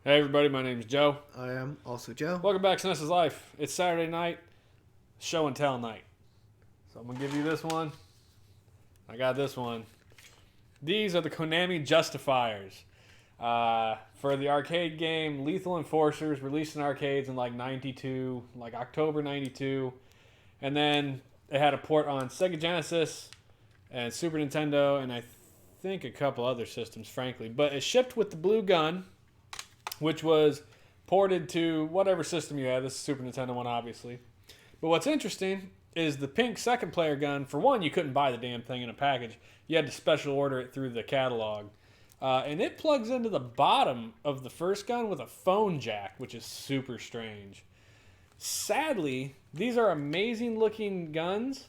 Hey everybody, my name's Joe. I am also Joe. Welcome back to SNES Life. It's Saturday night, show and tell night. So I'm going to give you this one. I got this one. These are the Konami Justifiers. For the arcade game Lethal Enforcers, released in arcades in like 92, like October 92. And then it had a port on Sega Genesis and Super Nintendo and I think a couple other systems, frankly. But it shipped with the blue gun, which was ported to whatever system you had. This is Super Nintendo one, obviously. But what's interesting is the pink second player gun. For one, you couldn't buy the damn thing in a package. You had to special order it through the catalog. And it plugs into the bottom of the first gun with a phone jack, which is super strange. Sadly, these are amazing looking guns,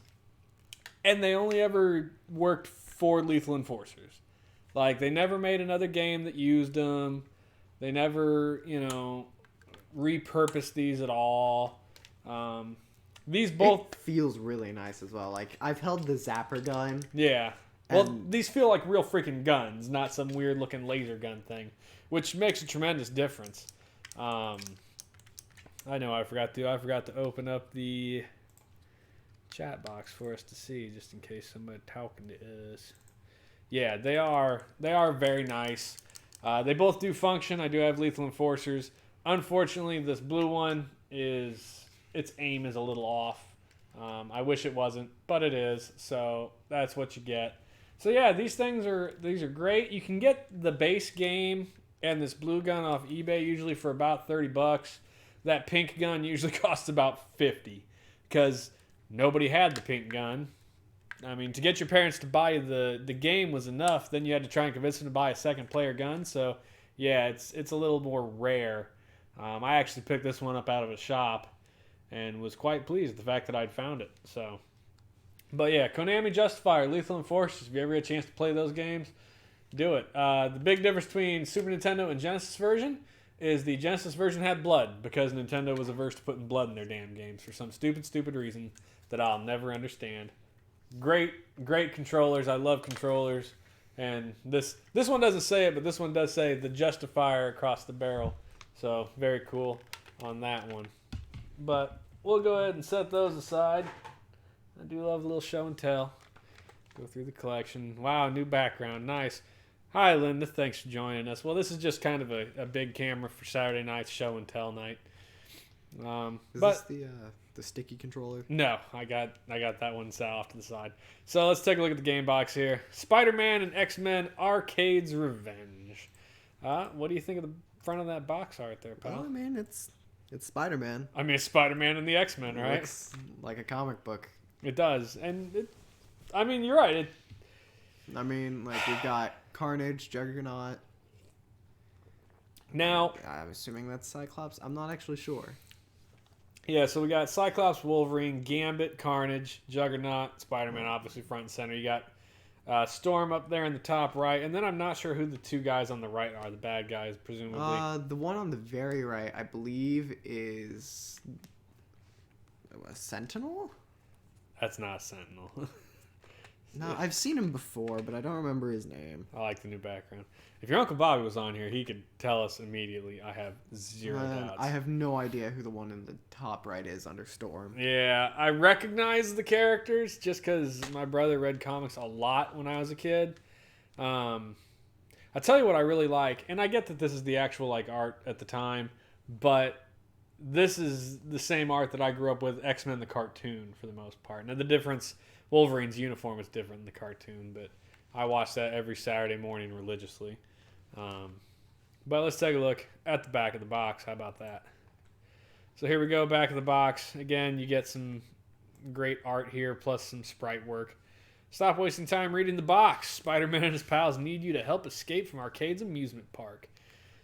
and they only ever worked for Lethal Enforcers. Like, they never made another game that used them. They never, repurposed these at all. These both... It feels really nice as well. Like, I've held the Zapper gun. Yeah. Well, these feel like real freaking guns, not some weird-looking laser gun thing, which makes a tremendous difference. I know I forgot to open up the chat box for us to see, just in case somebody talking to us. Yeah, they are very nice. They both do function. I do have Lethal Enforcers. Unfortunately, this blue one its aim is a little off. I wish it wasn't, but it is. So that's what you get. So yeah, these are great. You can get the base game and this blue gun off eBay usually for about $30. That pink gun usually costs about $50 because nobody had the pink gun. I mean, to get your parents to buy the game was enough. Then you had to try and convince them to buy a second player gun. So, yeah, it's a little more rare. I actually picked this one up out of a shop and was quite pleased with the fact that I'd found it. So, but yeah, Konami Justifier, Lethal Enforcers. If you ever get a chance to play those games, do it. The big difference between Super Nintendo and Genesis version is the Genesis version had blood because Nintendo was averse to putting blood in their damn games for some stupid reason that I'll never understand. Great controllers. I love controllers. And this one doesn't say it, but this one does say the Justifier across the barrel. So, very cool on that one. But we'll go ahead and set those aside. I do love a little show and tell. Go through the collection. Wow, new background. Nice. Hi, Linda. Thanks for joining us. Well, this is just kind of a big camera for Saturday night's show and tell night. Is this the sticky controller? No, I got that one set off to the side. So let's take a look at the game box here. Spider-Man and X-Men Arcade's Revenge. What do you think of the front of that box art there, pal? Well, I mean, it's Spider-Man. I mean, it's Spider-Man and the X-Men, right? It looks like a comic book. It does. And, you're right. We've got Carnage, Juggernaut. Now... I'm assuming that's Cyclops. I'm not actually sure. Yeah, so we got Cyclops, Wolverine, Gambit, Carnage, Juggernaut, Spider-Man, obviously front and center. You got Storm up there in the top right, and then I'm not sure who the two guys on the right are, the bad guys, presumably. The one on the very right, I believe, is a Sentinel? That's not a Sentinel. No, I've seen him before, but I don't remember his name. I like the new background. If your Uncle Bobby was on here, he could tell us immediately. I have zero doubts. I have no idea who the one in the top right is under Storm. Yeah, I recognize the characters just because my brother read comics a lot when I was a kid. I'll tell you what I really like, and I get that this is the actual art at the time, but this is the same art that I grew up with, X-Men the cartoon for the most part. Now the difference, Wolverine's uniform is different than the cartoon, but I watch that every Saturday morning religiously. But let's take a look at the back of the box. How about that? So here we go, back of the box. Again, you get some great art here, plus some sprite work. Stop wasting time reading the box. Spider-Man and his pals need you to help escape from Arcade's amusement park.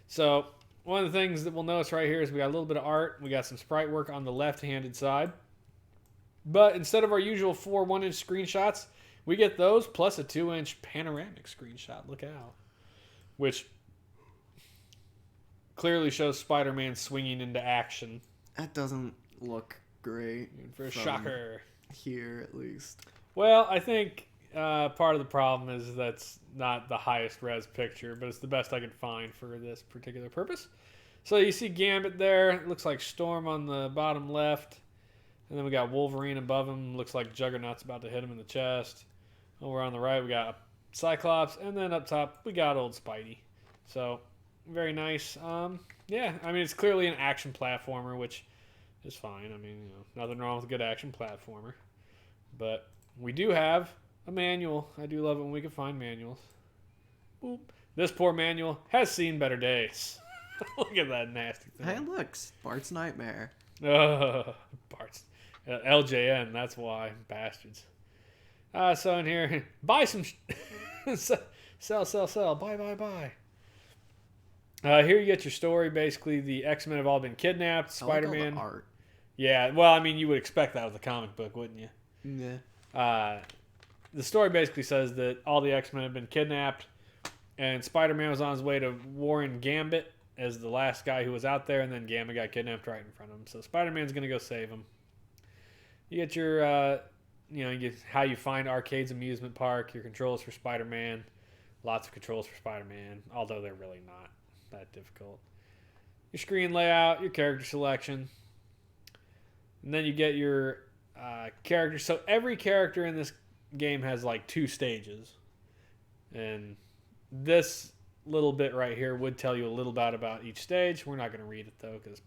So one of the things that we'll notice right here is we got a little bit of art. We got some sprite work on the left-handed side. But instead of our usual 4 1-inch screenshots, we get those plus a 2-inch panoramic screenshot. Look out. Which clearly shows Spider-Man swinging into action. That doesn't look great. For a shocker. Here, at least. Well, I think part of the problem is that's not the highest res picture, but it's the best I could find for this particular purpose. So you see Gambit there. It looks like Storm on the bottom left. And then we got Wolverine above him. Looks like Juggernaut's about to hit him in the chest. Over on the right, we got Cyclops. And then up top, we got old Spidey. So, very nice. Yeah, I mean, it's clearly an action platformer, which is fine. I mean, nothing wrong with a good action platformer. But we do have a manual. I do love it when we can find manuals. Boop. This poor manual has seen better days. Look at that nasty thing. Hey, look, Bart's Nightmare. Bart's. LJN, that's why. Bastards. So in here, buy some... sell. Buy. Here you get your story. Basically, the X-Men have all been kidnapped. Spider-Man... I like all the art. Yeah, well, I mean, you would expect that with a comic book, wouldn't you? Yeah. The story basically says that all the X-Men have been kidnapped, and Spider-Man was on his way to warn Gambit as the last guy who was out there, and then Gambit got kidnapped right in front of him. So Spider-Man's going to go save him. You get your, how you find Arcade's amusement park, your controls for Spider-Man. Lots of controls for Spider-Man, although they're really not that difficult. Your screen layout, your character selection. And then you get your characters. So every character in this game has like 2 stages. And this little bit right here would tell you a little bit about each stage. We're not going to read it though because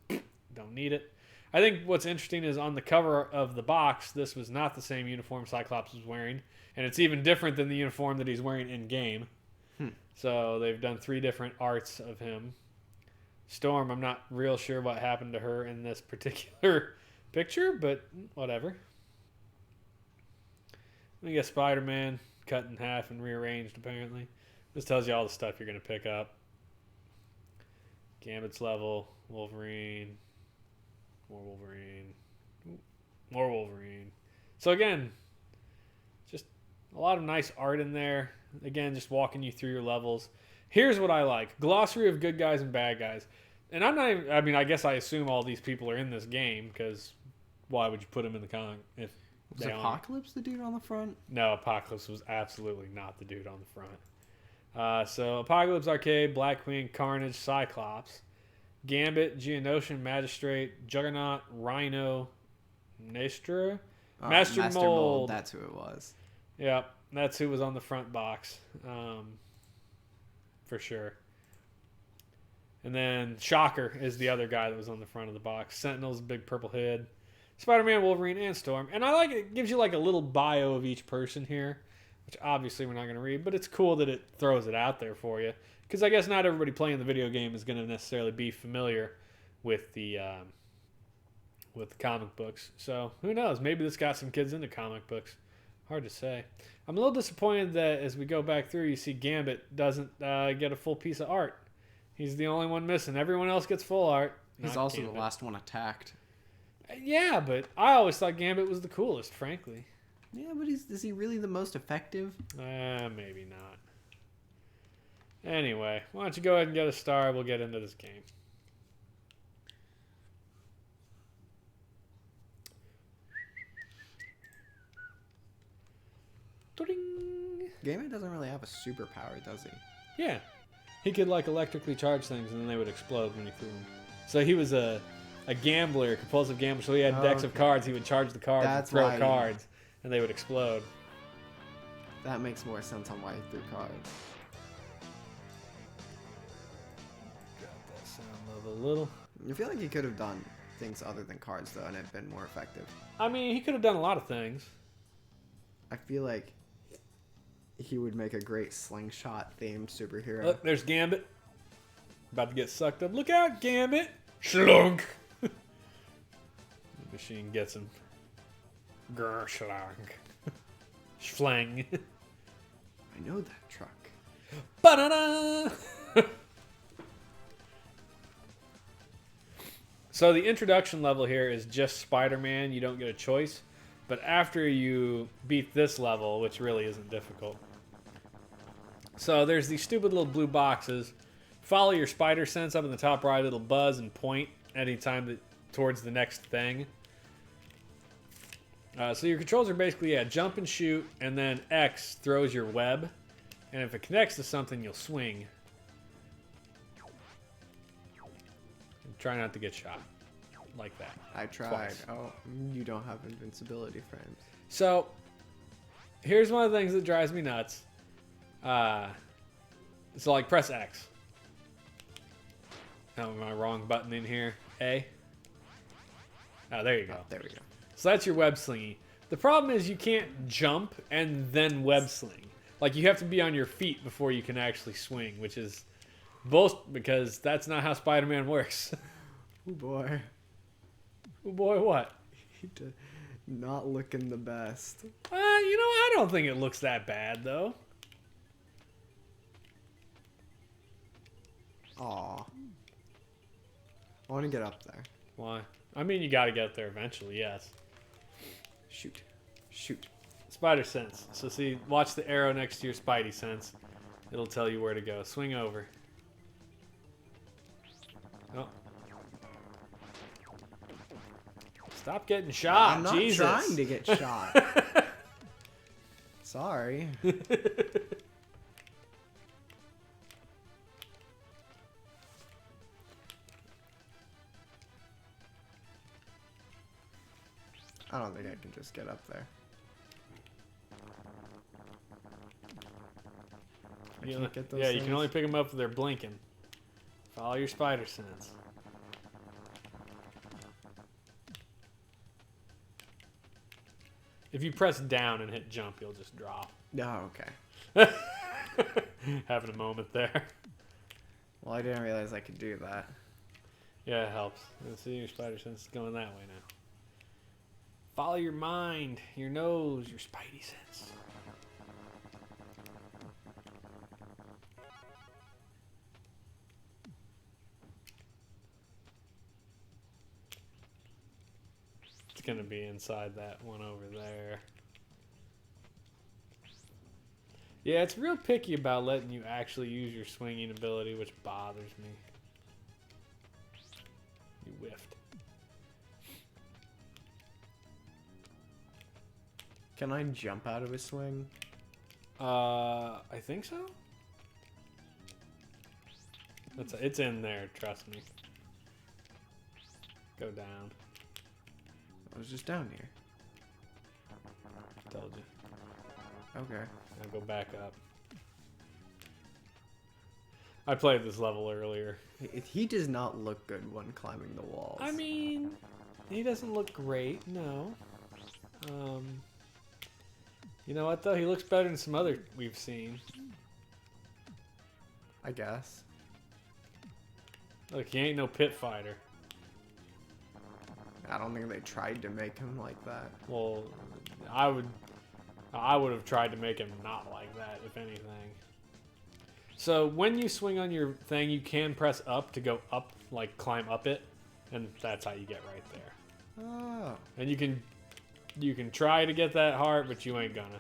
don't need it. I think what's interesting is on the cover of the box, this was not the same uniform Cyclops was wearing. And it's even different than the uniform that he's wearing in-game. So they've done 3 different arts of him. Storm, I'm not real sure what happened to her in this particular picture, but whatever. We get Spider-Man cut in half and rearranged, apparently. This tells you all the stuff you're going to pick up. Gambit's level, Wolverine, more Wolverine. So again, just a lot of nice art in there. Again, just walking you through your levels. Here's what I like. Glossary of good guys and bad guys. And I'm not even, I mean, I guess I assume all these people are in this game, because why would you put them in the comic if Was Apocalypse the dude on the front? No, Apocalypse was absolutely not the dude on the front. So Apocalypse, Arcade, Black Queen, Carnage, Cyclops, Gambit, Geonosian, Magistrate, Juggernaut, Rhino, Master Mold. That's who it was. Yeah, that's who was on the front box. For sure. And then Shocker is the other guy that was on the front of the box. Sentinel's big purple head. Spider-Man, Wolverine, and Storm. And I like it. It gives you like a little bio of each person here, which obviously we're not going to read, but it's cool that it throws it out there for you. Because I guess not everybody playing the video game is going to necessarily be familiar with the comic books. So who knows? Maybe this got some kids into comic books. Hard to say. I'm a little disappointed that as we go back through, you see Gambit doesn't get a full piece of art. He's the only one missing. Everyone else gets full art. He's also the last one attacked. Yeah, but I always thought Gambit was the coolest, frankly. Yeah, but is he really the most effective? Maybe not. Anyway, why don't you go ahead and get a star? We'll get into this game. Ding. Gambit doesn't really have a superpower, does he? Yeah. He could like electrically charge things and then they would explode when he threw them. So he was a gambler, a compulsive gambler. So he had decks of cards. He would charge the cards and throw cards and they would explode. That makes more sense on why he threw cards. Got that sound level a little. I feel like he could have done things other than cards though and it'd been more effective. I mean, he could have done a lot of things. I feel like he would make a great slingshot themed superhero. Look, there's Gambit. About to get sucked up. Look out, Gambit! Schlunk! The machine gets him. Grr, schlunk. Schlang. I know that truck. Ba-da-da! So the introduction level here is just Spider-Man. You don't get a choice. But after you beat this level, which really isn't difficult. So there's these stupid little blue boxes. Follow your spider sense up in the top right. It'll buzz and point anytime towards the next thing. So your controls are basically, jump and shoot, and then X throws your web. And if it connects to something, you'll swing. Try not to get shot like that. I tried. Twice. Oh, you don't have invincibility frames. So, here's one of the things that drives me nuts. So, like, press X. Oh, am I wrong button in here? A? Oh, there you go. Oh, there we go. So that's your web slingy. The problem is you can't jump and then web sling. Like, you have to be on your feet before you can actually swing, which is both because that's not how Spider-Man works. Oh boy. Oh boy, what? He did not looking the best. I don't think it looks that bad, though. Aw. I want to get up there. Why? I mean, you gotta get there eventually, yes. Shoot. Shoot. Spider sense. So see, watch the arrow next to your Spidey sense. It'll tell you where to go. Swing over. Oh. Stop getting shot. I'm not Jesus. trying to get shot. Sorry. I don't think I can just get up there. I can't get those you things. can only pick them up if they're blinking. Follow your spider sense. If you press down and hit jump, you'll just drop. Oh, okay. Having a moment there. Well, I didn't realize I could do that. Yeah, it helps. And see, your spider sense is going that way now. Follow your mind, your nose, your Spidey sense. It's gonna be inside that one over there. Yeah, it's real picky about letting you actually use your swinging ability, which bothers me. You whiffed. Can I jump out of a swing? I think so. It's in there, trust me. Go down. I was just down here. Told you. Okay. Now go back up. I played this level earlier. He does not look good when climbing the walls. I mean, he doesn't look great, no. You know what, though? He looks better than some other we've seen. I guess. Look, he ain't no pit fighter. I don't think they tried to make him like that. Well, I would have tried to make him not like that, if anything. So when you swing on your thing, you can press up to go up, like climb up it, and that's how you get right there. Oh. And you can try to get that heart, but you ain't gonna.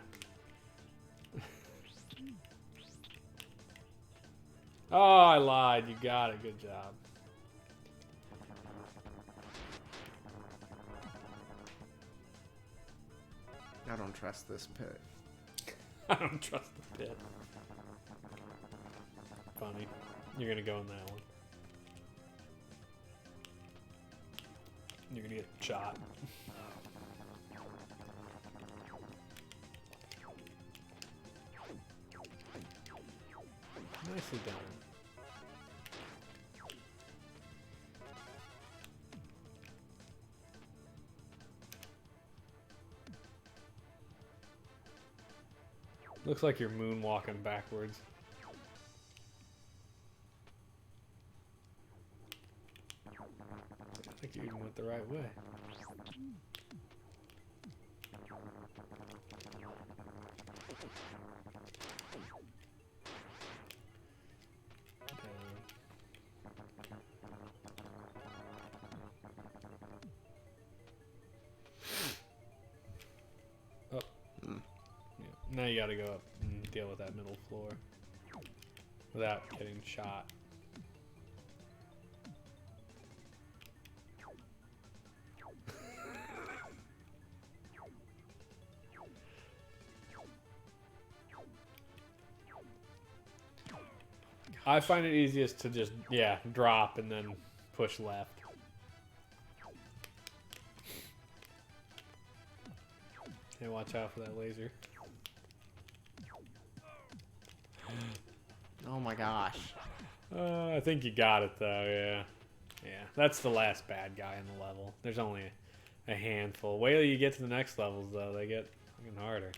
Oh, I lied. You got it. Good job. I don't trust this pit. I don't trust the pit. Funny. You're gonna go in that one. You're gonna get shot. Nicely done. Looks like you're moonwalking backwards. I think you even went the right way. Oh. Yeah. Now you gotta go up and deal with that middle floor without getting shot. I find it easiest to just, drop and then push left. Hey, watch out for that laser. Oh my gosh. I think you got it though, yeah. Yeah, that's the last bad guy in the level. There's only a handful. Wait till you get to the next levels though, they get fucking harder.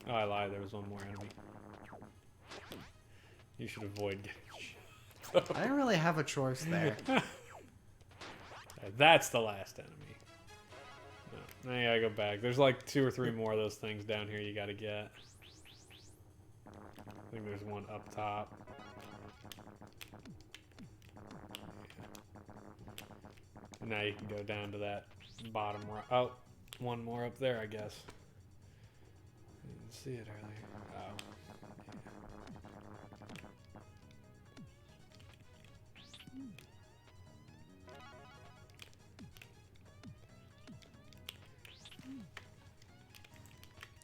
Oh, I lied, there was one more enemy. You should avoid getting shot. I didn't really have a choice there. That's the last enemy. No, now you gotta go back. There's like 2 or 3 more of those things down here you gotta get. I think there's one up top. And now you can go down to that bottom right. Oh, one more up there, I guess. I didn't see it earlier. Oh.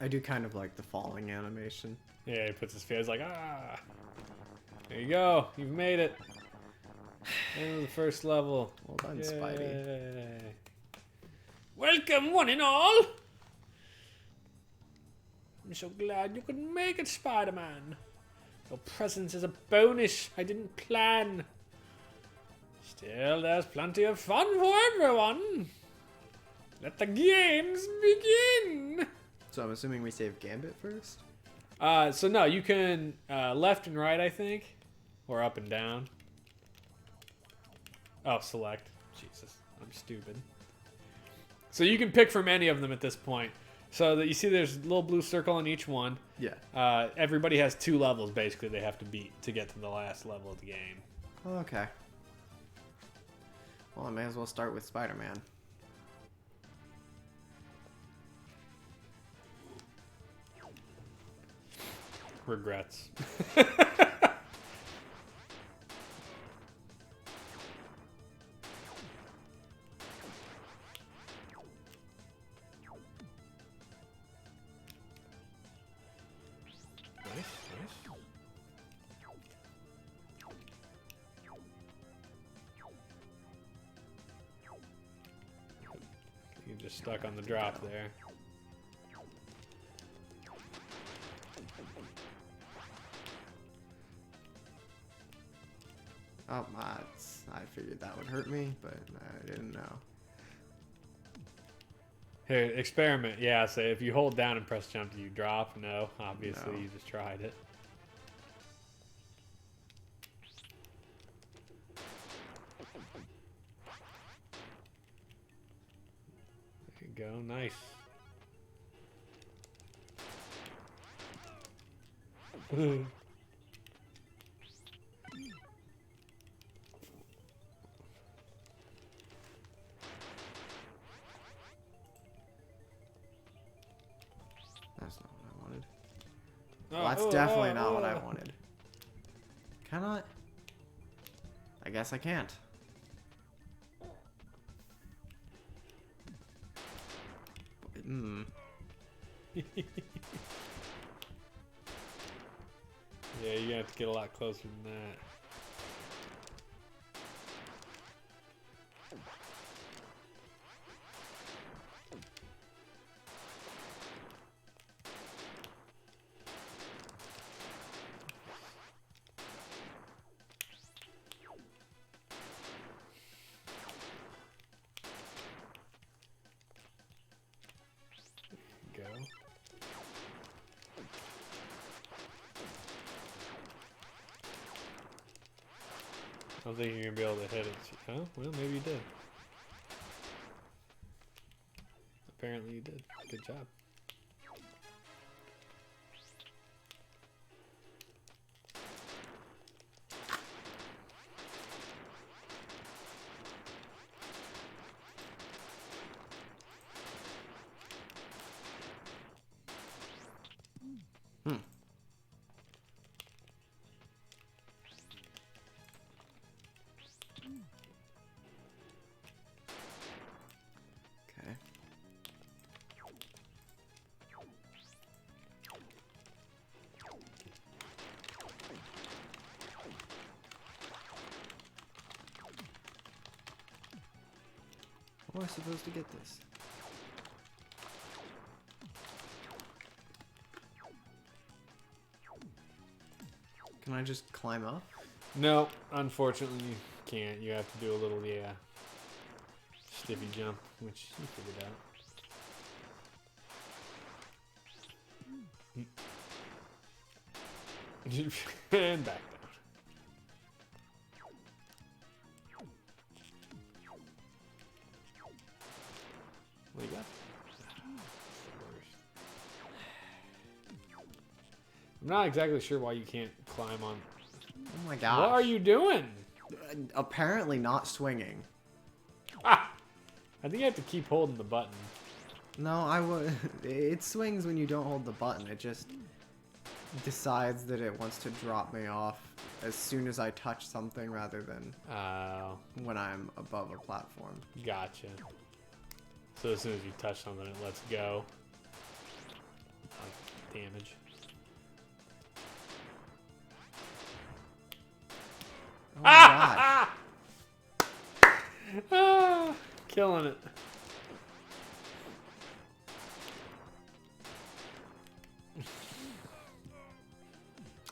I do kind of like the falling animation. Yeah, he puts his face like, ah. There you go. You've made it. End of the first level. Well done, Yay. Spidey. Welcome, one and all. I'm so glad you could make it, Spider-Man. Your presence is a bonus I didn't plan. Still, there's plenty of fun for everyone. Let the games begin. So I'm assuming we save Gambit first? So no, you can left and right, I think, or up and down. Oh, select. Jesus, I'm stupid. So you can pick from any of them at this point. So that you see there's a little blue circle on each one. Yeah. Everybody has 2 levels basically they have to beat to get to the last level of the game. Okay. Well, I may as well start with Spider-Man. Regrets. Nice. You just stuck on the drop there. Oh, I figured that would hurt me, but I didn't know. Here, experiment. Yeah, say if you hold down and press jump, do you drop? No, obviously No. you just tried it. There you go, nice. That's not what I wanted. Well, that's definitely not what I wanted. Cannot? I guess I can't. Yeah, you're gonna have to get a lot closer than that. Go. I don't think you're gonna be able to hit it. Oh, well, maybe you did. Apparently you did. Good job. Okay. How am I supposed to get this? Can I just climb up? No, unfortunately you can't. You have to do a little, stiffy jump, which you figured out. And back down. What do you got? I'm not exactly sure why you can't climb on. Oh my gosh. What are you doing? Apparently not swinging. Ah! I think you have to keep holding the button. No, I would. It swings when you don't hold the button. It just decides that it wants to drop me off as soon as I touch something rather than when I'm above a platform. Gotcha. So as soon as you touch something, it lets go. Like damage. Oh my gosh. Ah, killing it.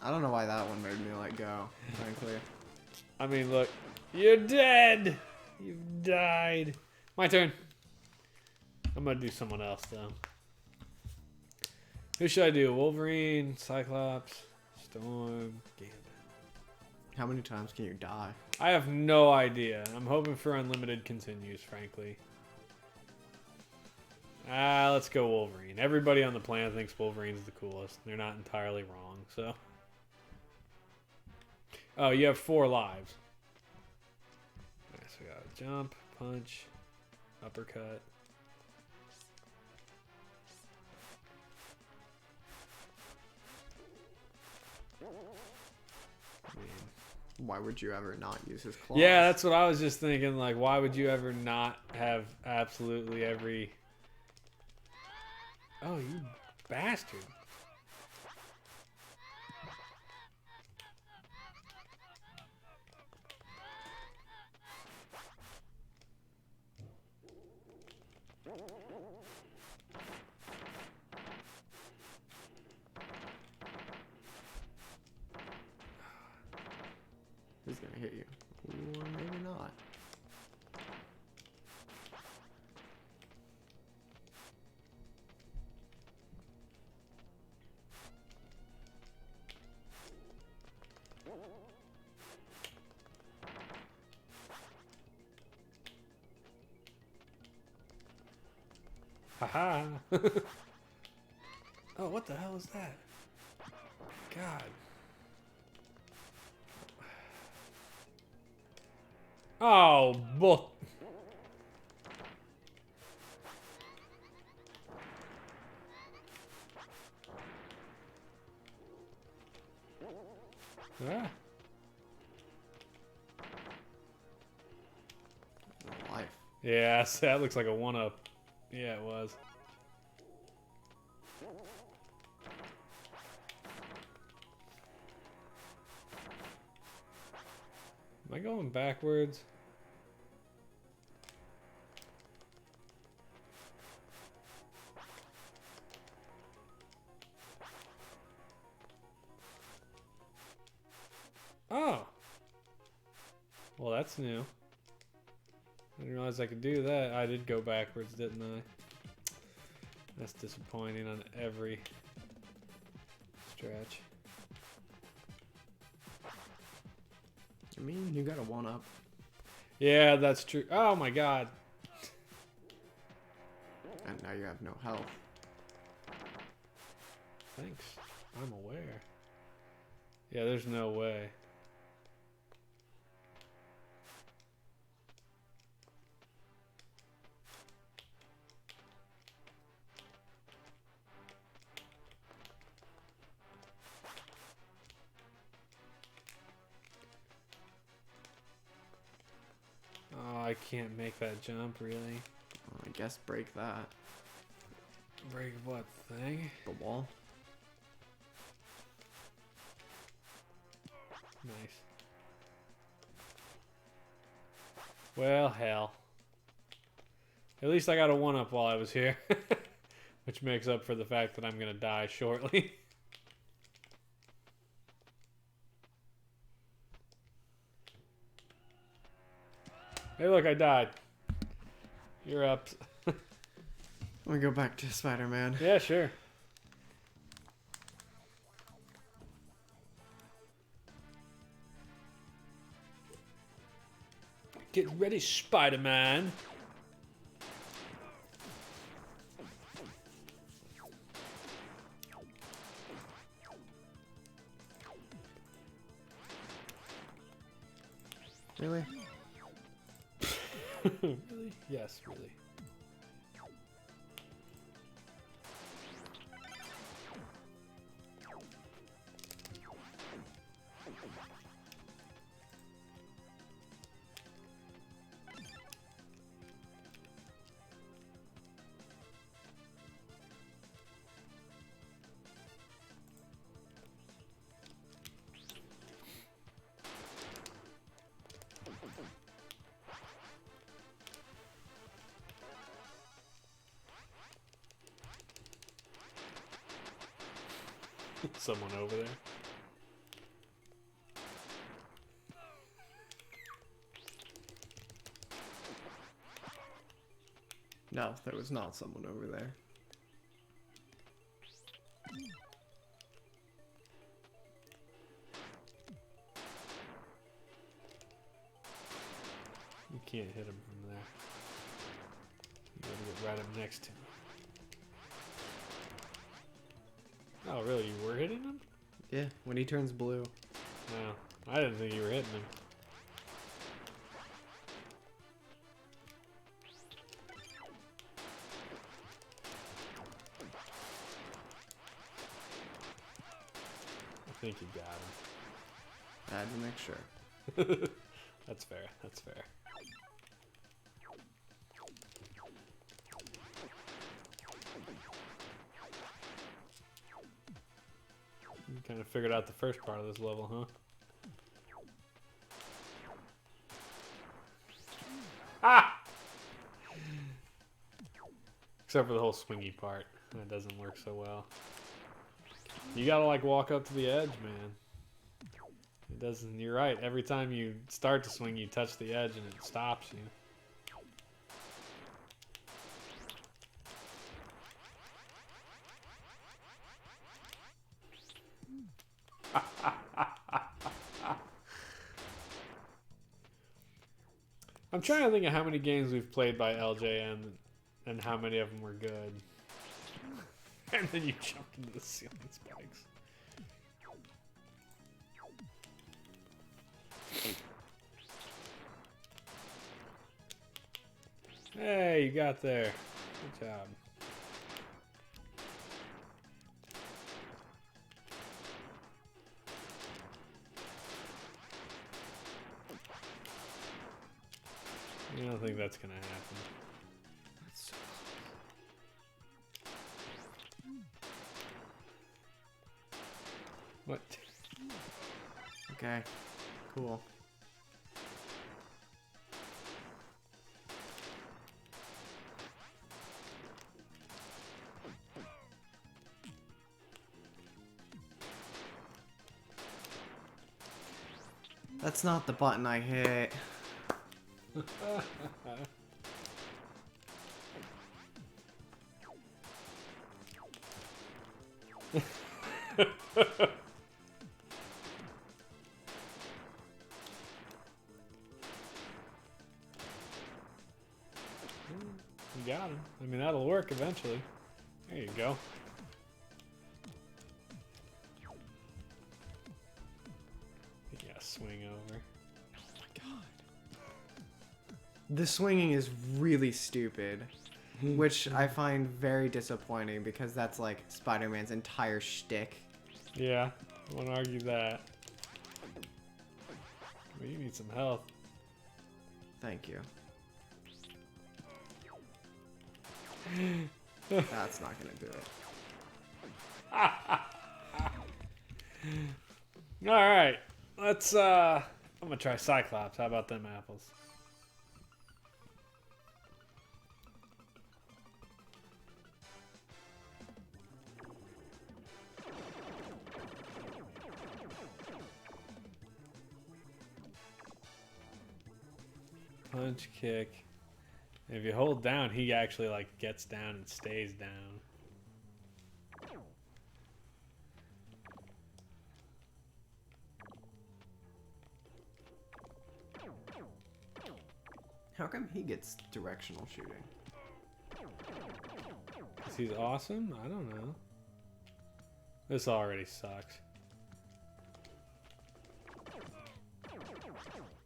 I don't know why that one made me let go, frankly. I mean, look. You're dead. You've died. My turn. I'm going to do someone else, though. Who should I do? Wolverine, Cyclops, Storm, Gambit. How many times can you die? I have no idea. I'm hoping for unlimited continues, frankly. Let's go Wolverine. Everybody on the planet thinks Wolverine's the coolest. They're not entirely wrong, so. Oh, you have 4 lives. Alright, so we got jump, punch, uppercut. Why would you ever not use his claws? Yeah, that's what I was just thinking. Like, why would you ever not have absolutely every... Oh, you bastard. Who's gonna hit you? Or maybe not. Haha. Oh, what the hell is that? God. Oh, book. Ah. Life. Yeah, that looks like a 1-up. Yeah, it was. Am I going backwards? Oh. Well, that's new. I didn't realize I could do that. I did go backwards, didn't I? That's disappointing on every stretch. I mean, you got a 1-up. Yeah, that's true. Oh my god. And now you have no health. Thanks. I'm aware. Yeah, there's no way. Oh, I can't make that jump, really. Well, I guess break that. Break what thing? The wall. Nice. Well, hell. At least I got a 1-up while I was here. Which makes up for the fact that I'm going to die shortly. Hey, look, I died. You're up. Let me go back to Spider-Man. Yeah, sure. Get ready, Spider-Man. Really? Really? Yes, really. Someone over there. No, there was not someone over there. You can't hit him from there. You gotta get right up next to him. Oh, really? You were hitting him? Yeah, when he turns blue. No, I didn't think you were hitting him. I think you got him. I had to make sure. That's fair. That's fair. You kind of figured out the first part of this level, huh? Ah! Except for the whole swingy part. That doesn't work so well. You gotta like walk up to the edge, man. It doesn't. You're right. Every time you start to swing, you touch the edge and it stops you. I'm trying to think of how many games we've played by LJN and how many of them were good. And then you jumped into the ceiling spikes. Hey, you got there. Good job. I don't think that's gonna happen. That's so What? okay, cool. That's not the button I hit. You got him. I mean, that'll work eventually. There you go. You gotta swing over. Oh my god. The swinging is really stupid, which I find very disappointing because that's like Spider-Man's entire shtick. Yeah, I won't argue that. Well, you need some health. Thank you. That's not gonna do it. Alright, let's I'm gonna try Cyclops. How about them apples? punch, kick. And if you hold down, he actually like gets down and stays down. How come he gets directional shooting? 'Cause he's awesome? I don't know. This already sucks.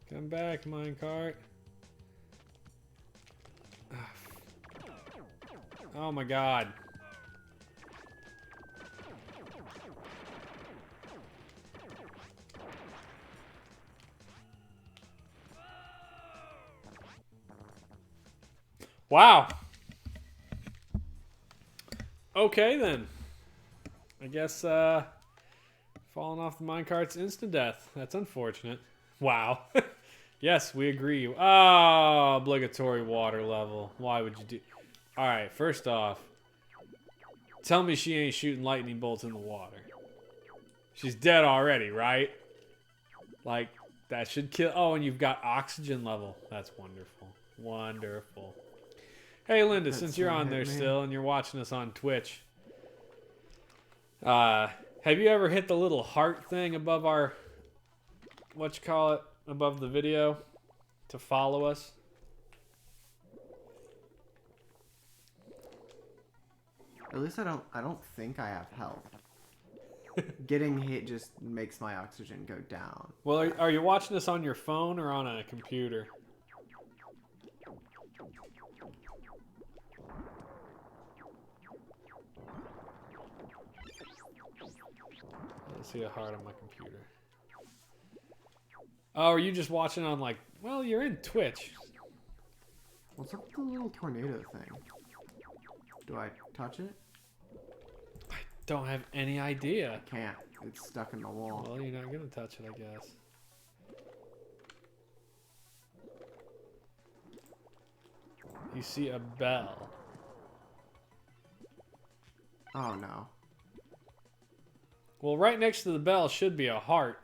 Come back, minecart. Oh my god. Wow. Okay then. I guess falling off the minecart's instant death. That's unfortunate. Wow. Yes, we agree. Oh, obligatory water level. Why would you do... Alright, first off, tell me she ain't shooting lightning bolts in the water. She's dead already, right? Like, that should kill... Oh, and you've got oxygen level. That's wonderful. Wonderful. Hey, Linda, since you're on there still and you're watching us on Twitch, have you ever hit the little heart thing above our... Whatchamacallit? Above the video to follow us? At least I don't think I have health. Getting hit just makes my oxygen go down. Well, are you watching this on your phone or on a computer? I don't see a heart on my computer. Oh, are you just watching on like... Well, you're in Twitch. What's up with the little tornado thing? Do I touch it? I don't have any idea. I can't. It's stuck in the wall. Well, you're not gonna touch it, I guess. You see a bell. Oh no. Well, right next to the bell should be a heart.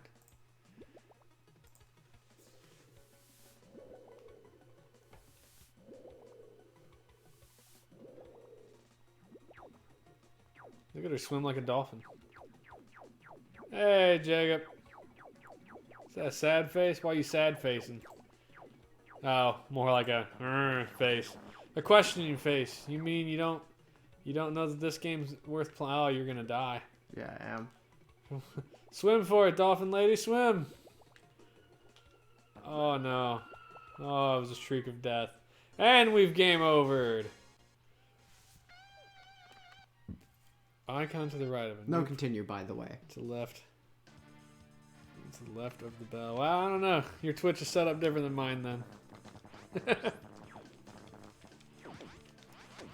Look at her swim like a dolphin. Hey, Jacob. Is that a sad face? Why are you sad facing? Oh, more like a face. A questioning face. You mean you don't know that this game's worth playing? Oh, you're gonna die. Yeah, I am. Swim for it, dolphin lady, swim! Oh no. Oh, it was a streak of death. And we've game overed. Icon to the right of it. No, continue, by the way. To the left. To the left of the bell. Well, I don't know. Your Twitch is set up different than mine then.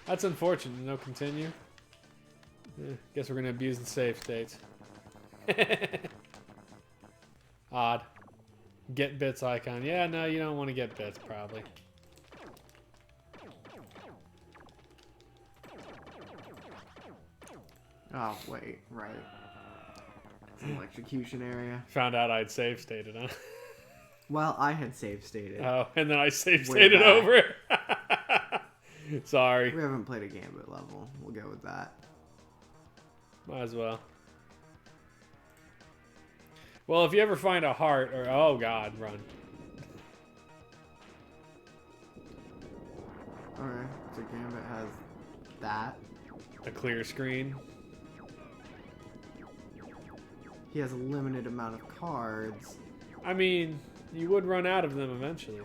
That's unfortunate. No continue. Guess we're going to abuse the save states. Odd. Get bits icon. Yeah, no, you don't want to get bits, probably. Oh, wait, right. It's an electrocution area. Found out I'd save stated, huh? Well, I had save stated. Oh, and then I save stated over. Sorry. We haven't played a Gambit level. We'll go with that. Might as well. Well, if you ever find a heart, or oh god, run. Alright, so Gambit has that. A clear screen. He has a limited amount of cards. I mean, you would run out of them eventually.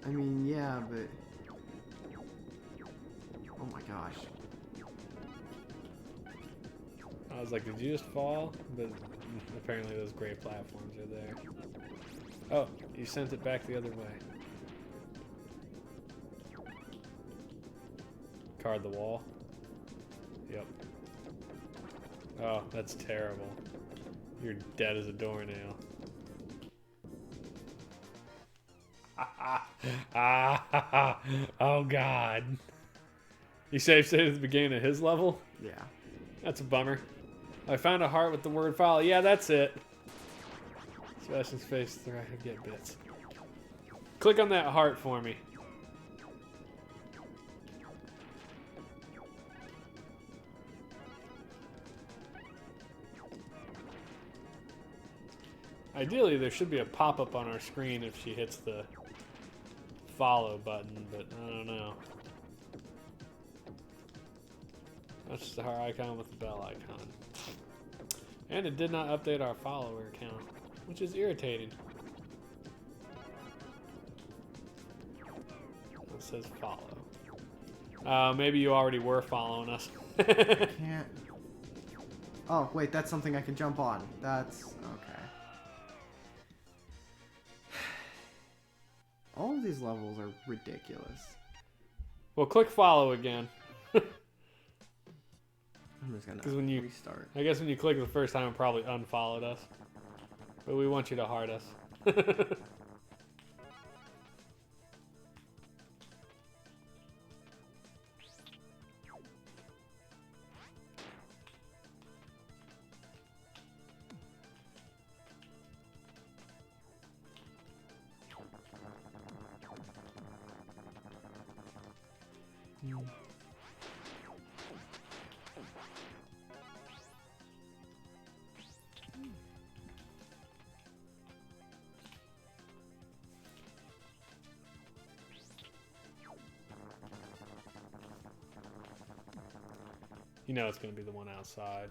I mean, yeah, but... Oh my gosh. I was like, did you just fall? But apparently those gray platforms are there. Oh, you sent it back the other way. Card the wall. Yep. Oh, that's terrible. You're dead as a doornail. Oh god. You saved state at the beginning of his level? Yeah. That's a bummer. I found a heart with the word follow. Yeah, that's it. Sebastian's face to the right, get bits. Click on that heart for me. Ideally, there should be a pop-up on our screen if she hits the follow button, but I don't know. That's just the heart icon with the bell icon. And it did not update our follower count, which is irritating. It says follow. Maybe you already were following us. Can't. Oh, wait, that's something I can jump on. That's okay. All of these levels are ridiculous. Well, click follow again. I'm just gonna restart. I guess when you click the first time, it probably unfollowed us. But we want you to heart us. You know it's going to be the one outside.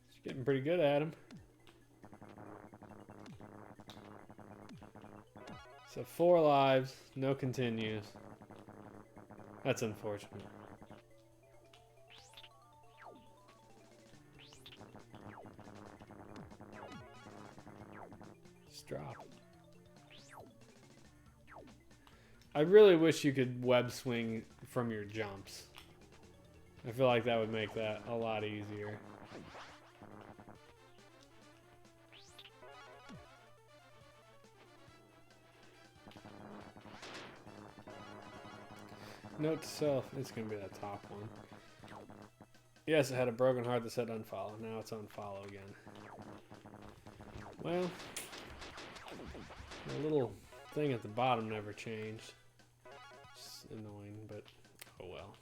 She's getting pretty good at him. So 4 lives, no continues. That's unfortunate. Just drop. I really wish you could web swing from your jumps. I feel like that would make that a lot easier. Note to self, it's going to be that top one. Yes, it had a broken heart that said unfollow. Now it's unfollow again. Well, the little thing at the bottom never changed. It's annoying, but oh well.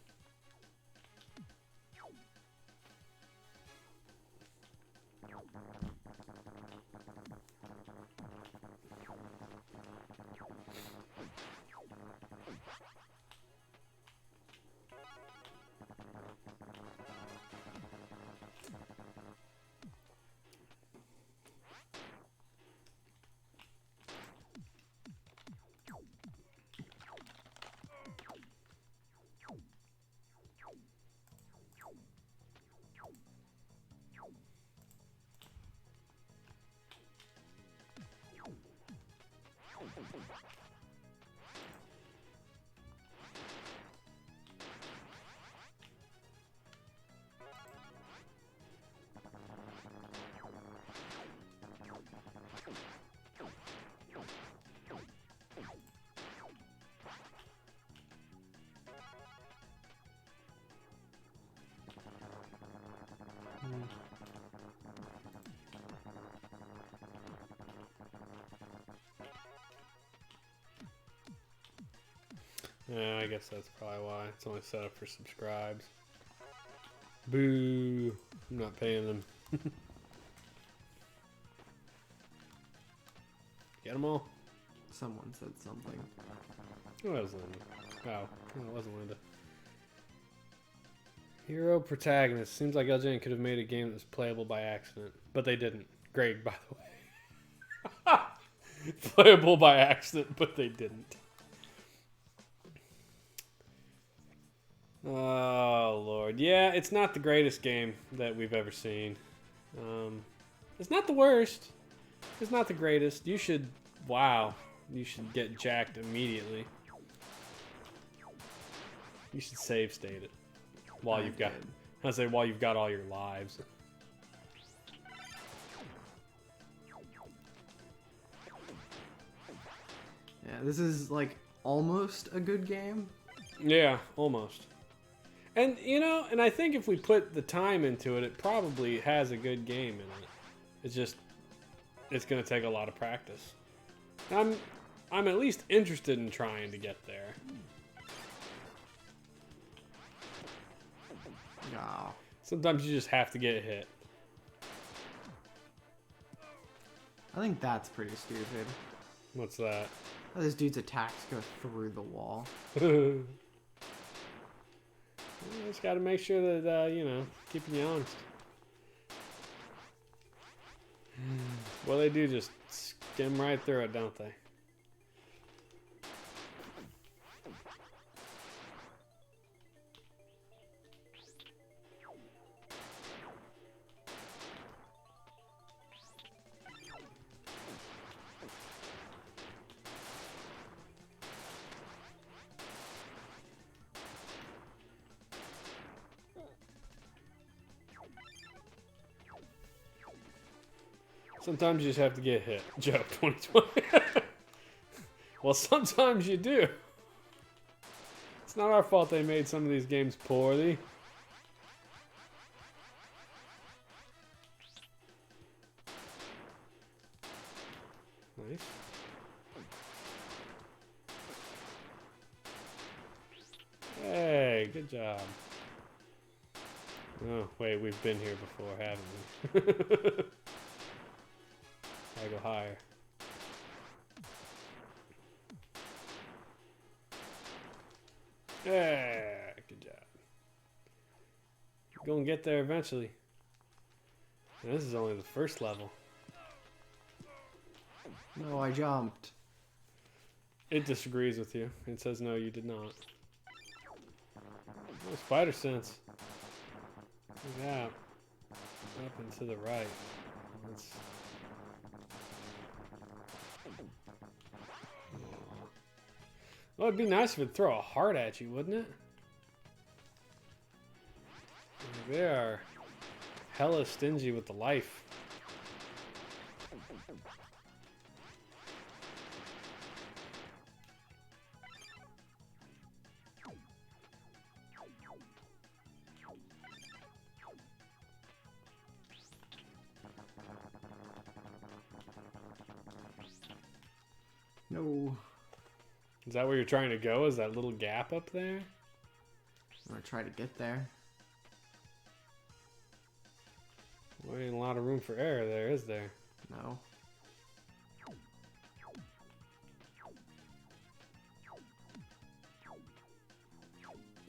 Yeah, I guess that's probably why. It's only set up for subscribes. Boo! I'm not paying them. Get them all? Someone said something. Oh, that was Linda. Oh, no, it wasn't Linda. Hero protagonist. Seems like LJN could have made a game that was playable by accident. But they didn't. Greg, by the way. Playable by accident, but they didn't. Oh, Lord. Yeah, it's not the greatest game that we've ever seen. It's not the worst. It's not the greatest. You should... Wow. You should get jacked immediately. You should save state it. While you've got... I say while you've got all your lives. this is like almost a good game. Yeah, almost. And, you know, and I think if we put the time into it, it probably has a good game in it. It's just, it's going to take a lot of practice. I'm at least interested in trying to get there. No. Sometimes you just have to get hit. I think that's pretty stupid. What's that? Oh, this dude's attacks go through the wall. You just got to make sure that, you know, keeping you honest. Well, they do just skim right through it, don't they? Sometimes you just have to get hit. Joke 2020. Well, sometimes you do. It's not our fault they made some of these games poorly. Nice. Hey, good job. Oh, wait, we've been here before, haven't we? I go higher. Yeah, good job. You're gonna get there eventually. And this is only the first level. No, I jumped. It disagrees with you. It says no, you did not. Oh, spider sense. Look at that. Up and to the right. That's... Well, it'd be nice if it'd throw a heart at you, wouldn't it? They are hella stingy with the life. No. Is that where you're trying to go? Is that little gap up there? I'm gonna try to get there. Well, ain't a lot of room for error there, is there? No.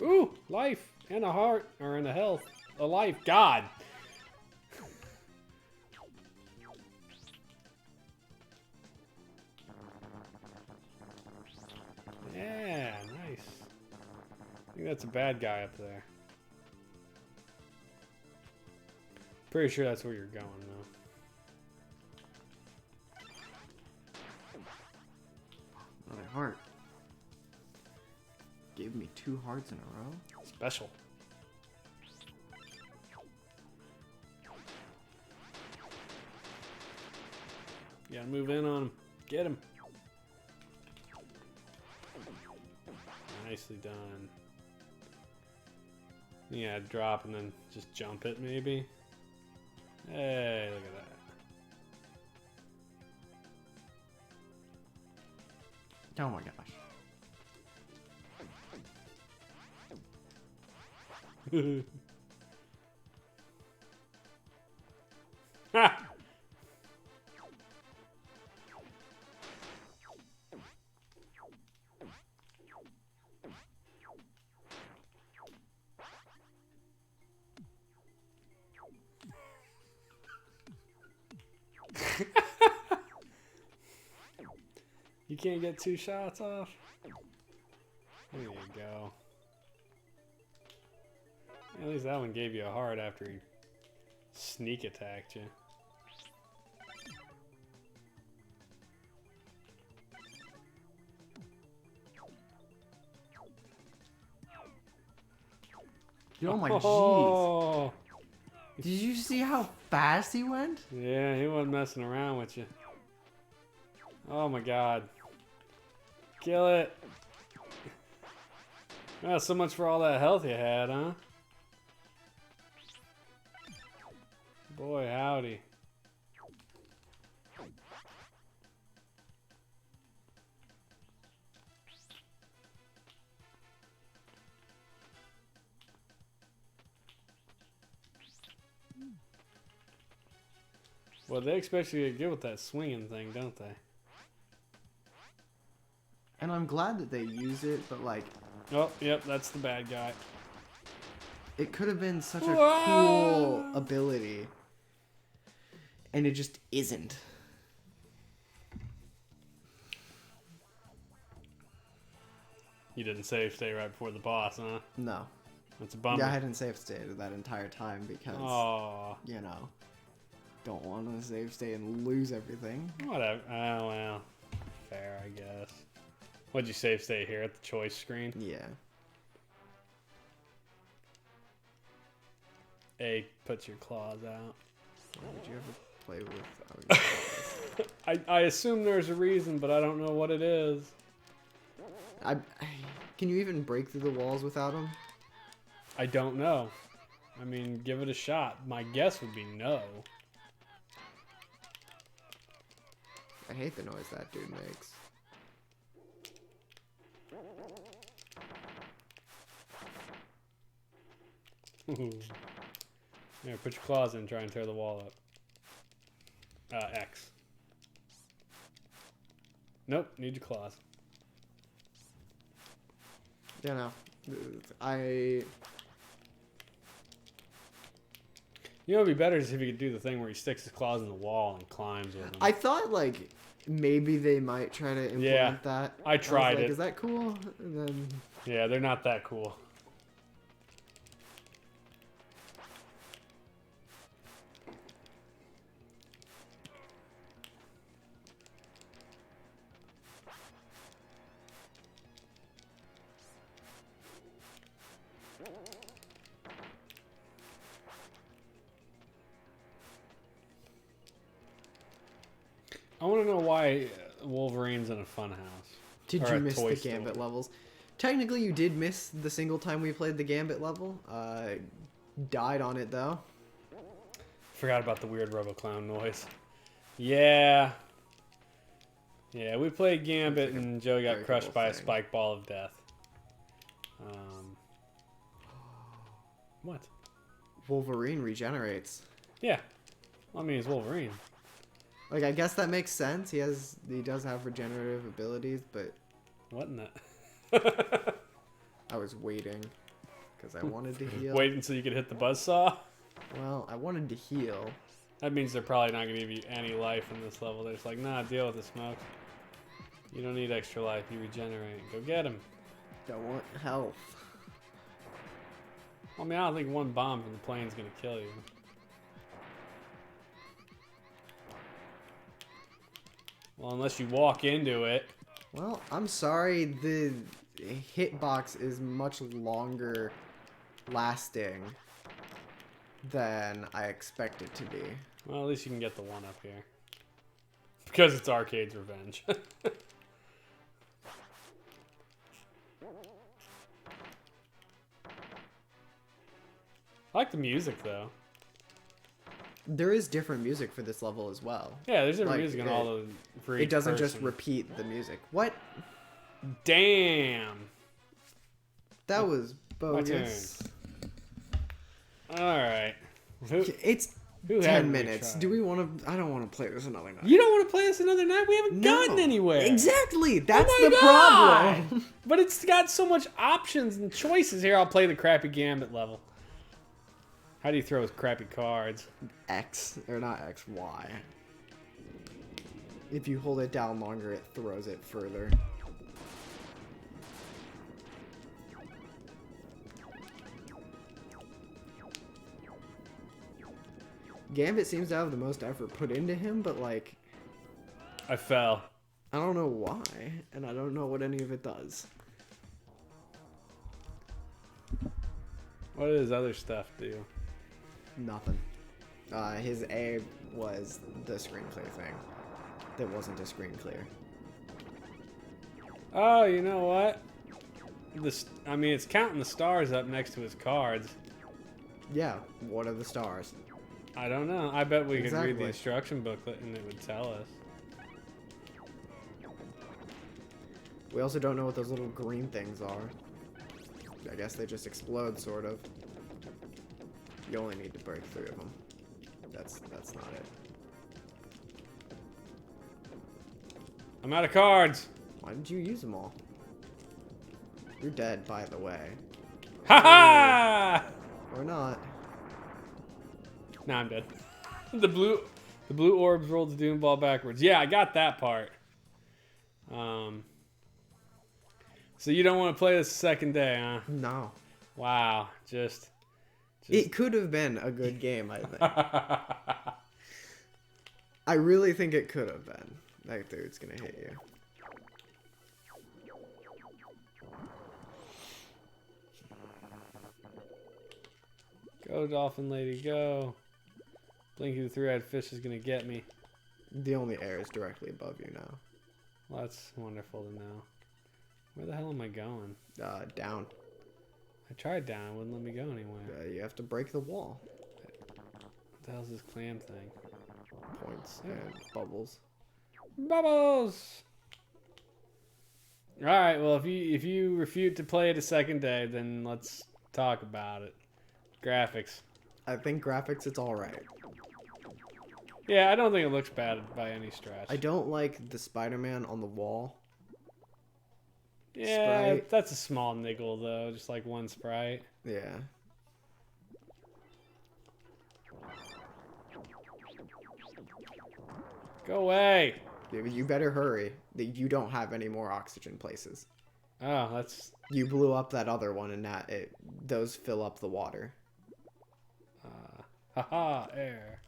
Ooh, life and a heart, or and a health, a life. God. Yeah, nice. I think that's a bad guy up there. Pretty sure that's where you're going, though. Another heart. Gave me 2 hearts in a row. Special. You gotta move in on him. Get him. Nicely done. Yeah, drop and then just jump it, maybe. Hey, look at that. Oh my gosh. Ha! You can't get 2 shots off? There you go. At least that one gave you a heart after he sneak attacked you. Oh my jeez. Oh, Did you see how fast he went? yeah, he wasn't messing around with you. Oh my god. Kill it. Oh, so much for all that health you had, huh? Boy, howdy. Well, they expect you to get good with that swinging thing, don't they? And I'm glad that they use it, but like... Oh, yep, that's the bad guy. It could have been such a cool ability. And it just isn't. You didn't save stay right before the boss, huh? No. That's a bummer. Yeah, I hadn't save stayed that entire time because, you know, don't want to save stay and lose everything. Whatever. Oh, well. Fair, I guess. What'd you save stay here at the choice screen? Yeah. A puts your claws out. Did you ever play with... I assume there's a reason, but I don't know what it is. Can you even break through the walls without them? I don't know. I mean, give it a shot. My guess would be no. I hate the noise that dude makes. Here, put your claws in and try and tear the wall up. X. Nope, need your claws. You know, You know, it'd be better is if he could do the thing where he sticks his claws in the wall and climbs with them. I thought, like, maybe they might try to implement that. I tried it. Is that cool? And then... Yeah, they're not that cool. I want to know why Wolverine's in a funhouse. Did you miss the Gambit levels? Technically, you did miss the single time we played the Gambit level. Died on it, though. Forgot about the weird RoboClown noise. Yeah. Yeah, we played Gambit and Joe got crushed by a spike ball of death. What? Wolverine regenerates. Yeah. Well, I mean, he's Wolverine. Like, I guess that makes sense. He does have regenerative abilities, but... What in that? I was waiting, because I wanted to heal. Wait until you could hit the buzzsaw? Well, I wanted to heal. That means they're probably not going to give you any life in this level. They're just like, nah, deal with it, Smokes. You don't need extra life. You regenerate. Go get him. Don't want health. I mean, I don't think one bomb from the plane's going to kill you. Well, unless you walk into it. Well, I'm sorry. The hitbox is much longer lasting than I expect it to be. Well, at least you can get the one up here. Because it's Arcade's revenge. I like the music, though. There is different music for this level as well. Yeah, there's different music in all the... For it doesn't just repeat the music. What? Damn. That was bogus. Alright. It's 10 minutes. Do we want to... I don't want to play this another night. You don't want to play this another night? We haven't gotten anywhere. Exactly. That's the problem. But it's got so much options and choices here. I'll play the crappy Gambit level. How do you throw with crappy cards? X. Or not X, Y. If you hold it down longer, it throws it further. Gambit seems to have the most effort put into him, but like... I fell. I don't know why, and I don't know what any of it does. What does other stuff do? Nothing. His A was the screen clear thing. That wasn't a screen clear. Oh, you know what? I mean, it's counting the stars up next to his cards. Yeah, what are the stars? I don't know. I bet we could read Exactly. the instruction booklet and it would tell us. We also don't know what those little green things are. I guess they just explode, sort of. You only need to break 3 of them. That's not it. I'm out of cards. Why did you use them all? You're dead, by the way. Ha ha! Or not. Nah, I'm dead. The blue orbs rolled the doom ball backwards. Yeah, I got that part. So you don't want to play this second day, huh? No. Wow, just It could have been a good game, I think. I really think it could have been. That dude's gonna hit you. Go, dolphin lady, go. Blinky the three-eyed fish is gonna get me. The only air is directly above you now. Well, that's wonderful to know. Where the hell am I going? Down. I tried down. It wouldn't let me go anywhere. You have to break the wall. What the hell's this clam thing? Points and bubbles. Bubbles! Alright, well, if you refute to play it a second day, then let's talk about it. Graphics. I think graphics, it's alright. Yeah, I don't think it looks bad by any stretch. I don't like the Spider-Man on the wall. Yeah, Sprite. that's a small niggle, though. Just like one sprite. Yeah. Go away! You better hurry. You don't have any more oxygen places. Oh, that's... You blew up that other one, and those fill up the water. Haha, air.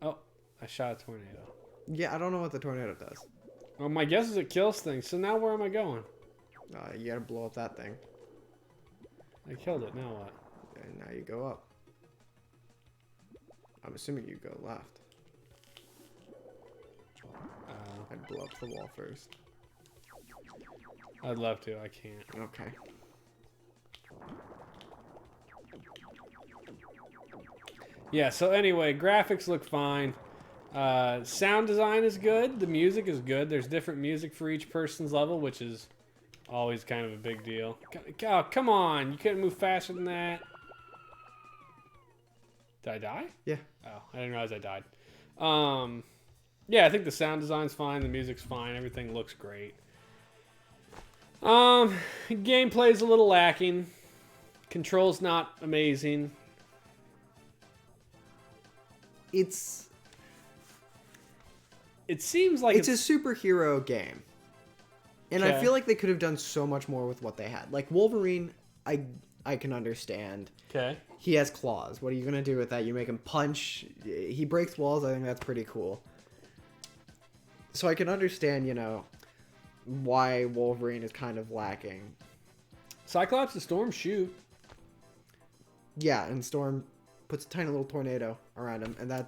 Oh, I shot a tornado. Yeah, I don't know what the tornado does. Well, my guess is it kills things, so now where am I going? You gotta blow up that thing. I killed it, now what? And now you go up. I'm assuming you go left. I'd blow up the wall first. I'd love to, I can't. Okay. Yeah, so anyway, graphics look fine. Sound design is good. The music is good. There's different music for each person's level, which is always kind of a big deal. Oh, come on. You couldn't move faster than that. Did I die? Yeah. Oh, I didn't realize I died. Yeah, I think the sound design's fine. The music's fine. Everything looks great. Gameplay's a little lacking. Control's not amazing. It seems like it's a superhero game. And I Okay. feel like they could have done so much more with what they had. Like Wolverine, I can understand. Okay. He has claws. What are you going to do with that? You make him punch. He breaks walls. I think that's pretty cool. So I can understand, why Wolverine is kind of lacking. Cyclops and Storm shoot. Yeah, and Storm puts a tiny little tornado around him, and I'm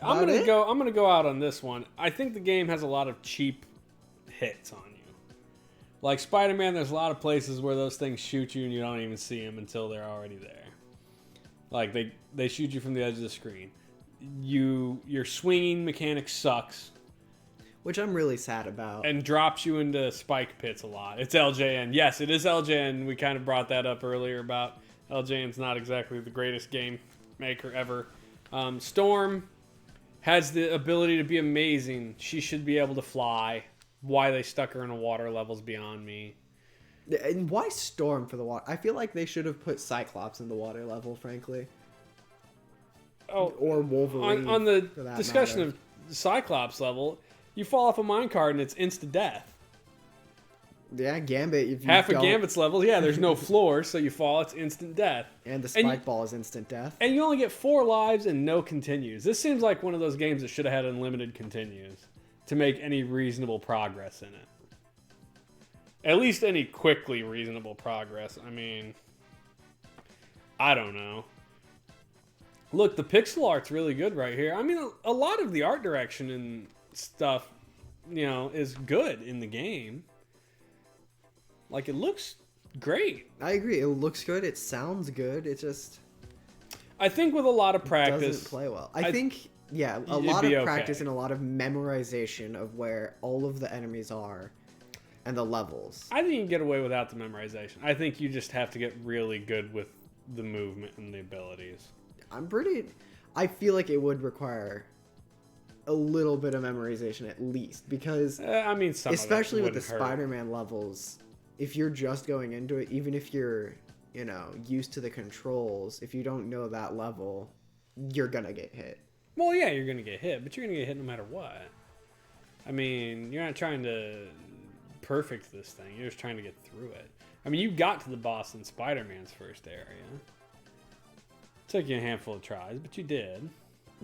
gonna go out on this one. I think the game has a lot of cheap hits on you. Like Spider-Man, there's a lot of places where those things shoot you and you don't even see them until they're already there. Like they shoot you from the edge of the screen. Your swinging mechanic sucks. Which I'm really sad about. And drops you into spike pits a lot. It's LJN. Yes, it is LJN. We kind of brought that up earlier about LJN's not exactly the greatest game maker ever. Storm has the ability to be amazing. She should be able to fly. Why they stuck her in a water level's beyond me. And why Storm for the water? I feel like they should have put Cyclops in the water level, frankly. Oh, or Wolverine. On the discussion matter. of Cyclops level, you fall off a minecart and it's instant death. Yeah, Gambit. If you Half don't... of Gambit's level, yeah, there's no floor, so you fall, it's instant death. And the spike ball is instant death. And you only get 4 lives and no continues. This seems like one of those games that should have had unlimited continues to make any reasonable progress in it. At least any quickly reasonable progress. I mean, I don't know. Look, the pixel art's really good right here. I mean, a lot of the art direction and stuff is good in the game. Like, it looks great. I agree. It looks good. It sounds good. It just... I think with a lot of practice... doesn't play well. I think, yeah, a it'd lot be of okay. practice and a lot of memorization of where all of the enemies are and the levels. I think you can get away without the memorization. I think you just have to get really good with the movement and the abilities. I feel like it would require a little bit of memorization at least, because I mean, especially with the hurt. Spider-Man levels, if you're just going into it, even if you're used to the controls, if you don't know that level, you're gonna get hit. Well, yeah, you're gonna get hit, but you're gonna get hit no matter what. I mean, you're not trying to perfect this thing. You're just trying to get through it. I mean, you got to the boss in Spider-Man's first area. Took you a handful of tries, but you did.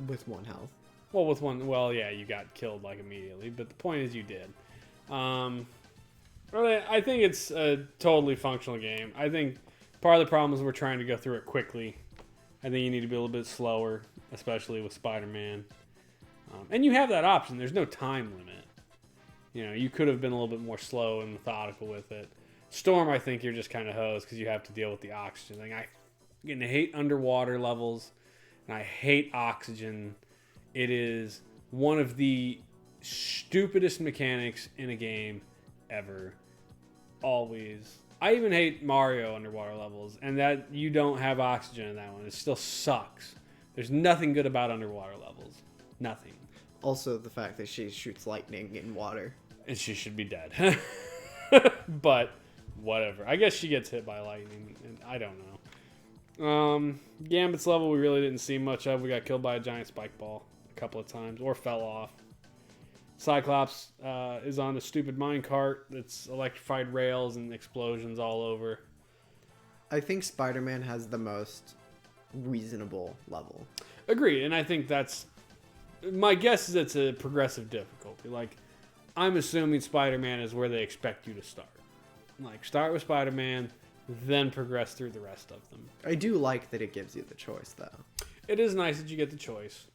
With 1 health. Well, with 1, well, yeah, you got killed like immediately, but the point is you did. Really, I think it's a totally functional game. I think part of the problem is we're trying to go through it quickly. I think you need to be a little bit slower, especially with Spider-Man. And you have that option. There's no time limit. You could have been a little bit more slow and methodical with it. Storm, I think you're just kind of hosed because you have to deal with the oxygen thing. I hate underwater levels, and I hate oxygen. It is one of the stupidest mechanics in a game ever. Always. I even hate Mario underwater levels, and that you don't have oxygen in that one. It still sucks. There's nothing good about underwater levels. Nothing. Also, the fact that she shoots lightning in water. And she should be dead. But whatever. I guess she gets hit by lightning, and I don't know. Gambit's level we really didn't see much of. We got killed by a giant spike ball a couple of times, or fell off. Cyclops is on a stupid minecart that's electrified rails and explosions all over. I think Spider-Man has the most reasonable level. Agreed, and I think that's... My guess is it's a progressive difficulty. Like, I'm assuming Spider-Man is where they expect you to start. Like, start with Spider-Man, then progress through the rest of them. I do like that it gives you the choice, though. It is nice that you get the choice.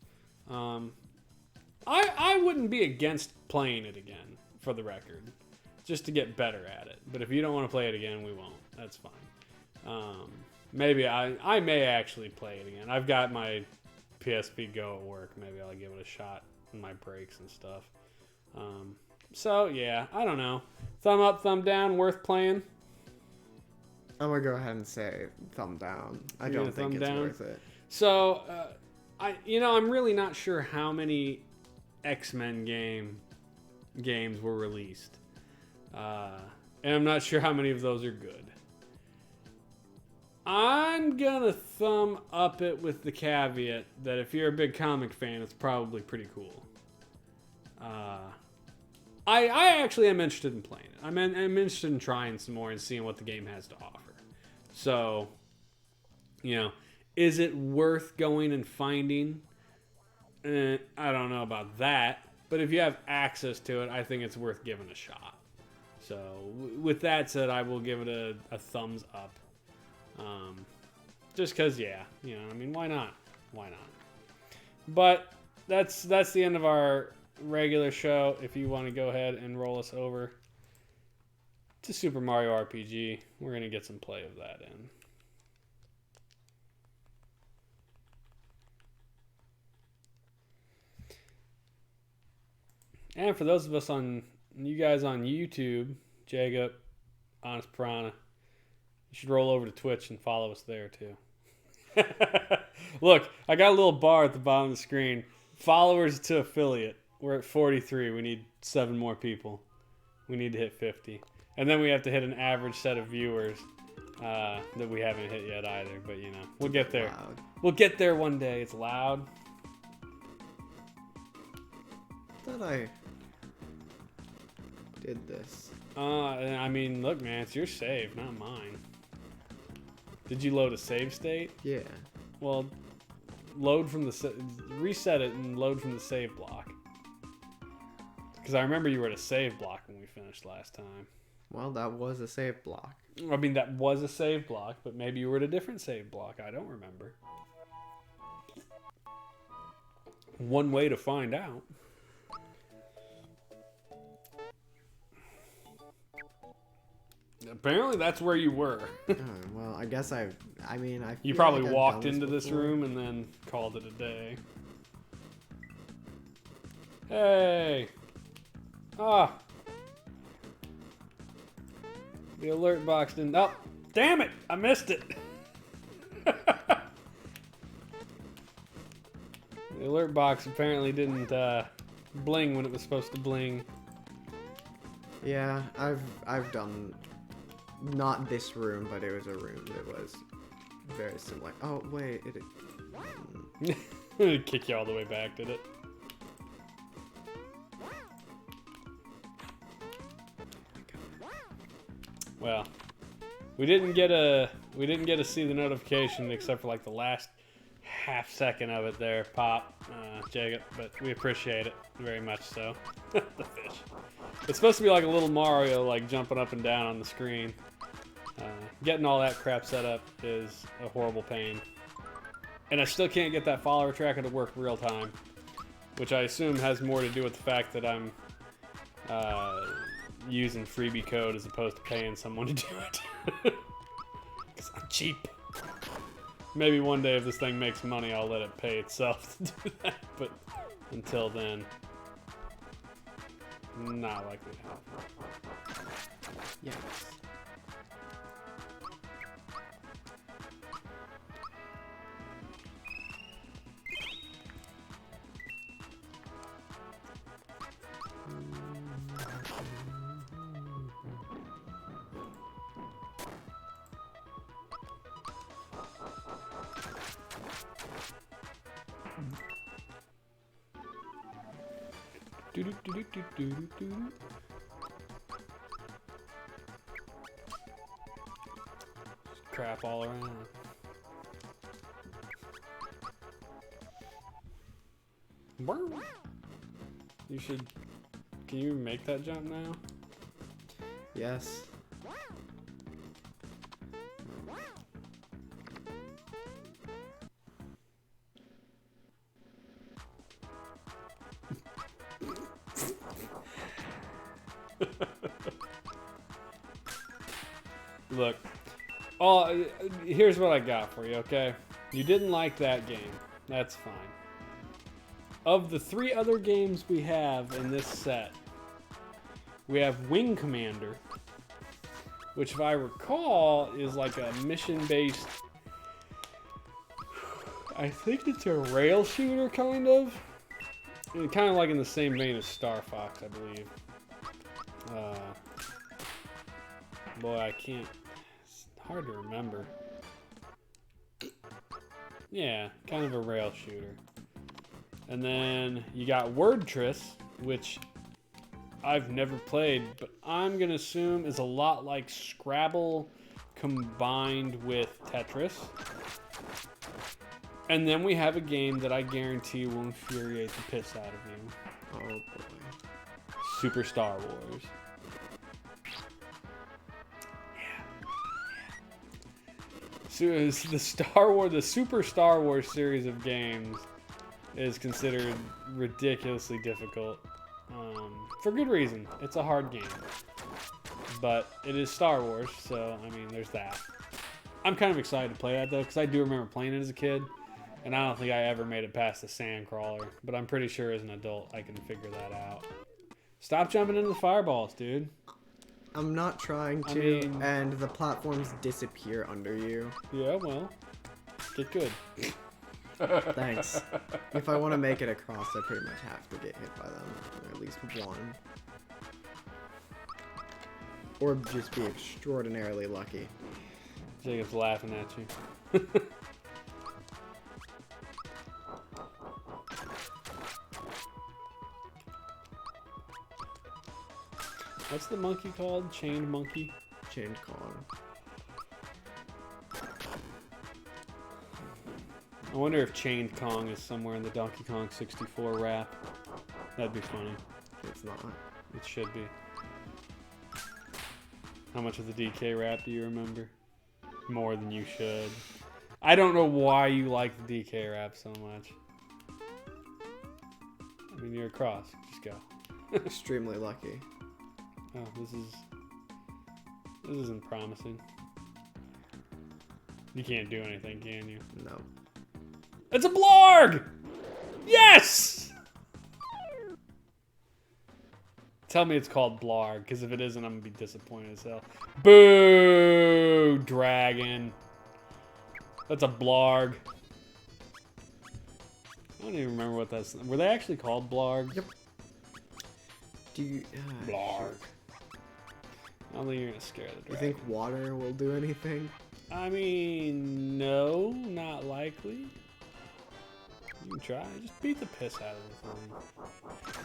I wouldn't be against playing it again, for the record, just to get better at it. But if you don't want to play it again, we won't. That's fine. Maybe I may actually play it again. I've got my PSP Go at work. Maybe I'll give it a shot in my breaks and stuff. So, yeah, I don't know. Thumb up, thumb down, worth playing? I'm going to go ahead and say thumb down. I don't think it's worth it. So, I'm really not sure how many X-Men games were released. And I'm not sure how many of those are good. I'm gonna thumb up it with the caveat that if you're a big comic fan, it's probably pretty cool. I actually am interested in playing it. I'm interested in trying some more and seeing what the game has to offer. So, is it worth going and finding? I don't know about that. But if you have access to it, I think it's worth giving a shot. So, with that said, I will give it a thumbs up. Just because, why not? Why not? But that's the end of our regular show. If you want to go ahead and roll us over to Super Mario RPG, we're going to get some play of that in. And for those of us you guys on YouTube, Jacob, Honest Piranha, you should roll over to Twitch and follow us there too. Look, I got a little bar at the bottom of the screen. Followers to affiliate. We're at 43. We need 7 more people. We need to hit 50. And then we have to hit an average set of viewers that we haven't hit yet either. But, we'll get there. Loud. We'll get there one day. It's loud. Thought I did this. Look, man, it's your save, not mine. Did you load a save state? Yeah. Well, reset it and load from the save block. Because I remember you were at a save block when we finished last time. Well, that was a save block. I mean, that was a save block, but maybe you were at a different save block. I don't remember. One way to find out. Apparently that's where you were. Well, I guess I mean, I You feel probably like I've walked done into this before. room and then called it a day. Hey! Ah! The alert box didn't... Oh! Damn it! I missed it! The alert box apparently didn't bling when it was supposed to bling. Yeah, I've done not this room, but it was a room that was very similar. Oh wait, It'd kick you all the way back, did it? Well, we didn't get to see the notification except for like the last half second of it there, Pop, Jacob, but we appreciate it very much so. The fish. It's supposed to be like a little Mario, like jumping up and down on the screen. Getting all that crap set up is a horrible pain. And I still can't get that follower tracker to work real time, which I assume has more to do with the fact that I'm using freebie code as opposed to paying someone to do it. Because I'm cheap. Maybe one day if this thing makes money, I'll let it pay itself to do that. But until then, not likely to happen. yes. Crap all around. You should. Can you make that jump now? Yes. Look, here's what I got for you, okay? You didn't like that game. That's fine. Of the 3 other games we have in this set, we have Wing Commander, which if I recall is like a mission-based... I think it's a rail shooter, kind of. Kind of like in the same vein as Star Fox, I believe. Boy, I can't... It's hard to remember. Yeah, kind of a rail shooter. And then you got Wordtris, which I've never played, but I'm going to assume is a lot like Scrabble combined with Tetris. And then we have a game that I guarantee will infuriate the piss out of you. Oh boy. Super Star Wars. So the Super Star Wars series of games is considered ridiculously difficult. For good reason. It's a hard game. But it is Star Wars, so, I mean, there's that. I'm kind of excited to play that, though, because I do remember playing it as a kid, and I don't think I ever made it past the Sandcrawler, but I'm pretty sure as an adult I can figure that out. Stop jumping into the fireballs, dude. I'm not trying to, and the platforms disappear under you. Yeah, well, get good. Thanks. If I want to make it across, I pretty much have to get hit by them, or at least one. Or just be extraordinarily lucky. Jacob's laughing at you. What's the monkey called? Chained monkey? Chained Kong. I wonder if Chained Kong is somewhere in the Donkey Kong 64 rap. That'd be funny. It's not. It should be. How much of the DK rap do you remember? More than you should. I don't know why you like the DK rap so much. I mean, you're across. Just go. Extremely lucky. Oh, this is... This isn't promising. You can't do anything, can you? No. It's a blarg! Yes! Tell me it's called blarg, because if it isn't, I'm going to be disappointed as hell. Boo! Dragon. That's a blarg. I don't even remember what that's... Were they actually called blargs? Yep. Do you... Blarg. I don't think you're going to scare the dragon. You think water will do anything? I mean, no, not likely. You can try. Just beat the piss out of the thing.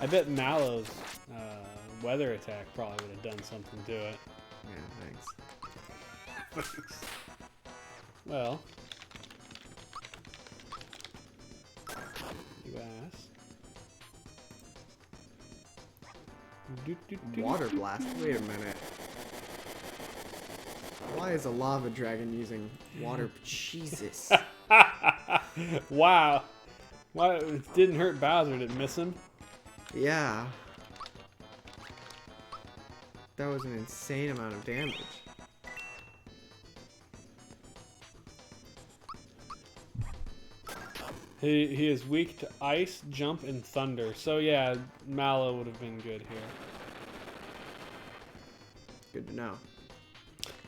I bet Mallow's weather attack probably would have done something to it. Yeah, thanks. Well, you asked. Water blast? Wait a minute. Why is a lava dragon using water? Jesus. Wow. Why it didn't hurt Bowser? Did it miss him? Yeah. That was an insane amount of damage. He is weak to ice, jump, and thunder. So yeah, Mallow would have been good here. Good to know.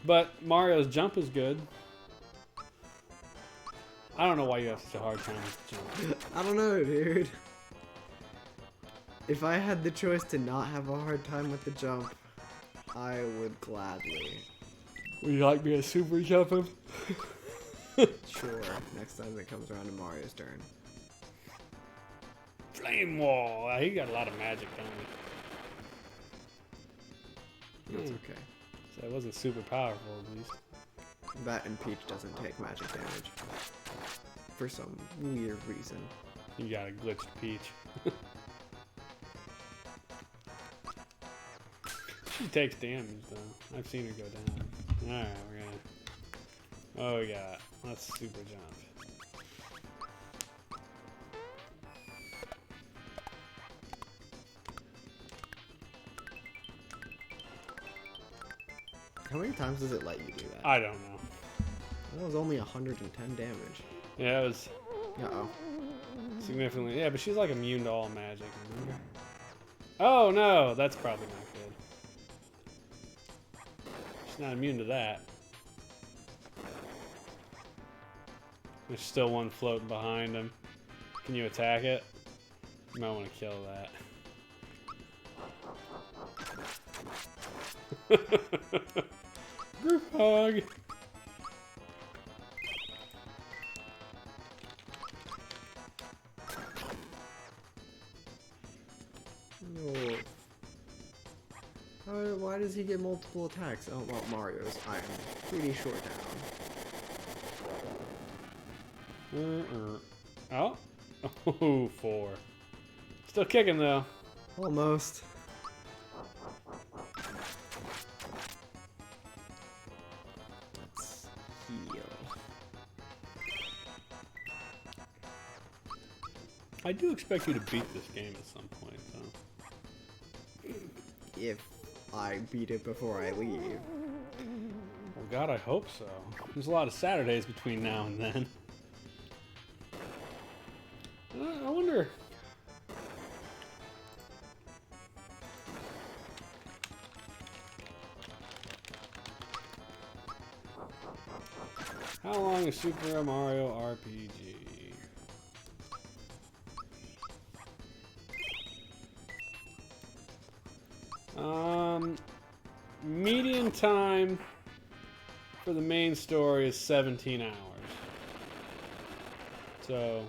But Mario's jump is good. I don't know why you have such a hard time with jump. I don't know, dude. If I had the choice to not have a hard time with the jump, I would gladly. Would you like me to super jump him? Sure, next time it comes around to Mario's turn. Flame wall. He got a lot of magic, don't he? That's okay. So it wasn't super powerful, at least. That and Peach doesn't take magic damage. For some weird reason. You got a glitched Peach. She takes damage, though. I've seen her go down. Alright, we're gonna... Oh, we got... Let's super jump. How many times does it let you do that? I don't know. That was only 110 damage. Yeah, it was Uh-oh. significantly... Yeah, but she's like immune to all magic, remember? Oh, no! That's probably not good. She's not immune to that. There's still one floating behind him. Can you attack it? You might want to kill that. Group hug! No. Why does he get multiple attacks? Oh, well, Mario's. I am pretty short down. Oh. Oh, 4. Still kicking, though. Almost. Let's heal. I do expect you to beat this game at some point, though. If I beat it before I leave. Well, God, I hope so. There's a lot of Saturdays between now and then. I wonder... How long is Super Mario RPG? Median time for the main story is 17 hours. So,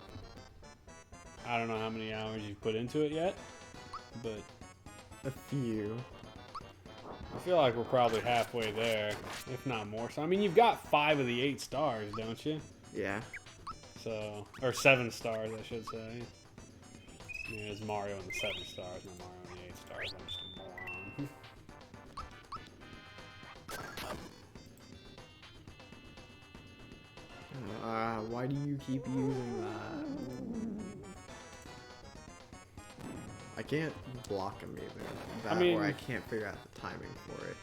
I don't know how many hours you've put into it yet, but A few. I feel like we're probably halfway there, if not more. So, I mean, you've got 5 of the 8 stars, don't you? Yeah. So, or 7 stars, I should say. I mean, it's Mario and the 7 stars, not Mario and the 8 stars. I'm just a moron. Why do you keep using that? I can't block him either. That, I mean, or I can't figure out the timing for it.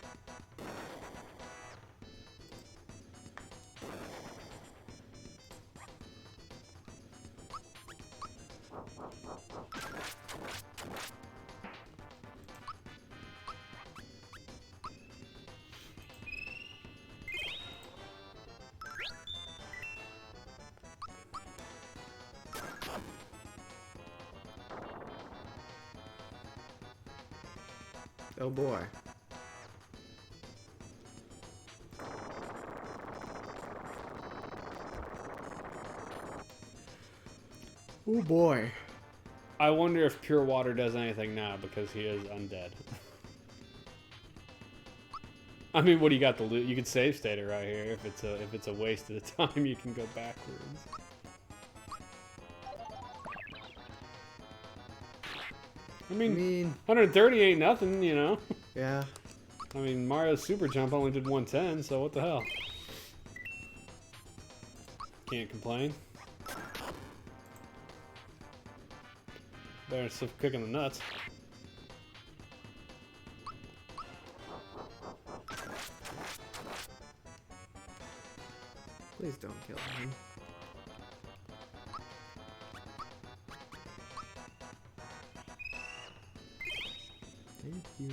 Oh boy. Oh boy. I wonder if pure water does anything now because he is undead. I mean, what do you got to lose? You can save state it right here. If it's a waste of the time, you can go backwards. I mean 130 ain't nothing, you know. Yeah. I mean, Mario's super jump only did 110, so what the hell? Can't complain. Better than cooking the nuts. Please don't kill him. Thank you.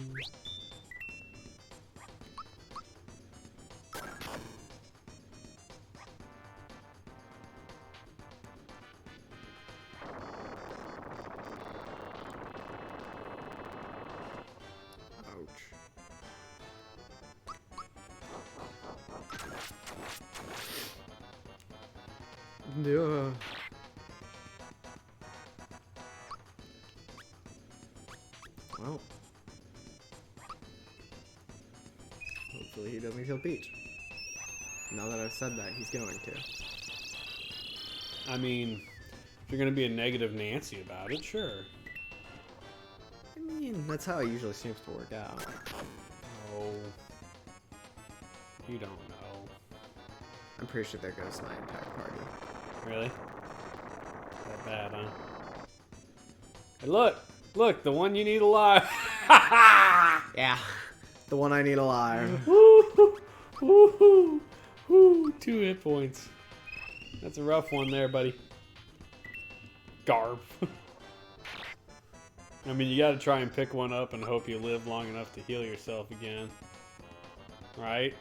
Ouch. Yeah. Well. Hopefully he doesn't kill Peach. Now that I've said that, he's going to. I mean, if you're gonna be a negative Nancy about it, sure. I mean, that's how it usually seems to work out. Oh. You don't know. I'm pretty sure there goes my entire party. Really? That bad, huh? Hey, look! Look, the one you need alive! Yeah. The one I need alive. Woo! Woo! Woo! 2 hit points. That's a rough one there, buddy. Garb. I mean, you gotta try and pick one up and hope you live long enough to heal yourself again. Right?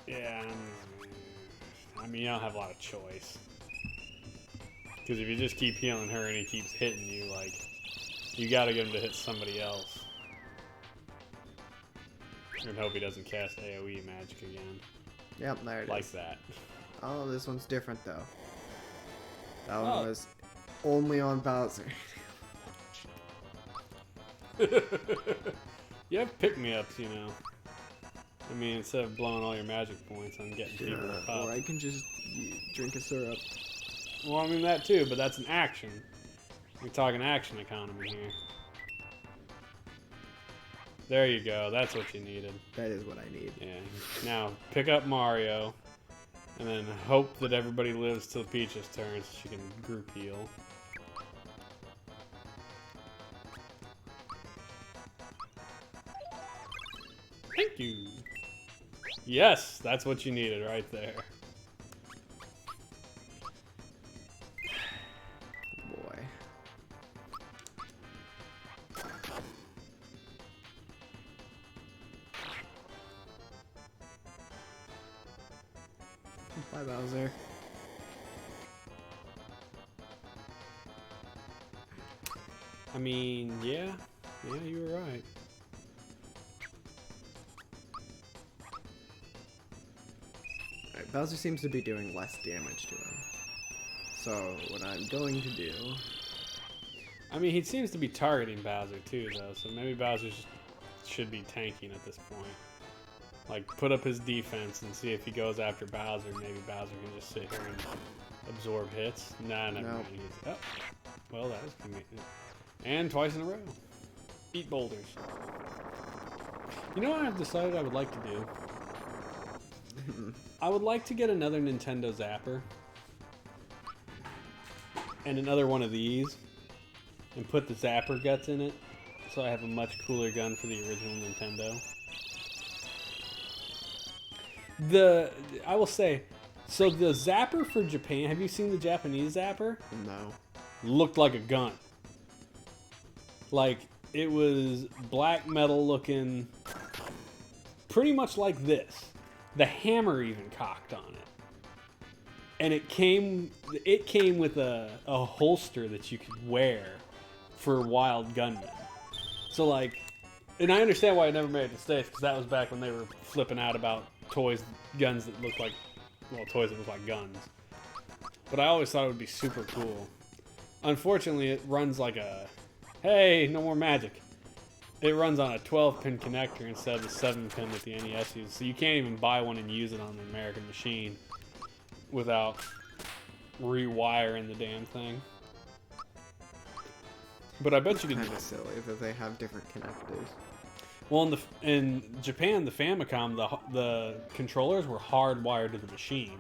Yeah. I mean, you don't have a lot of choice. Because if you just keep healing her and he keeps hitting you, like, you gotta get him to hit somebody else. And hope he doesn't cast AoE magic again. Yep, there it is. Like that. Oh, this one's different, though. That one was only on Bowser. You have pick-me-ups, you know. I mean, instead of blowing all your magic points on getting people to pop. Or I can just drink a syrup. Well, I mean that too, but that's an action. We're talking action economy here. There you go. That's what you needed. That is what I need. Yeah. Now, pick up Mario, and then hope that everybody lives till Peach's turn so she can group heal. Thank you. Yes, that's what you needed right there. Boy. Bye, Bowser. I mean, yeah, you were right. Alright, Bowser seems to be doing less damage to him. So, what I'm going to do... I mean, he seems to be targeting Bowser too, though, so maybe Bowser should be tanking at this point. Like, put up his defense and see if he goes after Bowser. Maybe Bowser can just sit here and absorb hits. Nah, never mind. He's, oh, well, that was convenient. And twice in a row. Eat boulders. You know what I've decided I would like to do? I would like to get another Nintendo Zapper. And another one of these. And put the Zapper guts in it. So I have a much cooler gun for the original Nintendo. I will say, so the Zapper for Japan, have you seen the Japanese Zapper? No. Looked like a gun. Like, it was black metal looking, pretty much like this. The hammer even cocked on it. And it came with a holster that you could wear for wild gunmen. So like, and I understand why I never made it to States, because that was back when they were flipping out about guns that looked like, well, toys that look like guns. But I always thought it would be super cool. Unfortunately, it runs like a, hey, no more magic. It runs on a 12-pin connector instead of the 7-pin that the NES uses. So you can't even buy one and use it on the American machine without rewiring the damn thing. But I bet you can. Kind of silly that they have different connectors. Well, in Japan, the Famicom, the controllers were hardwired to the machine.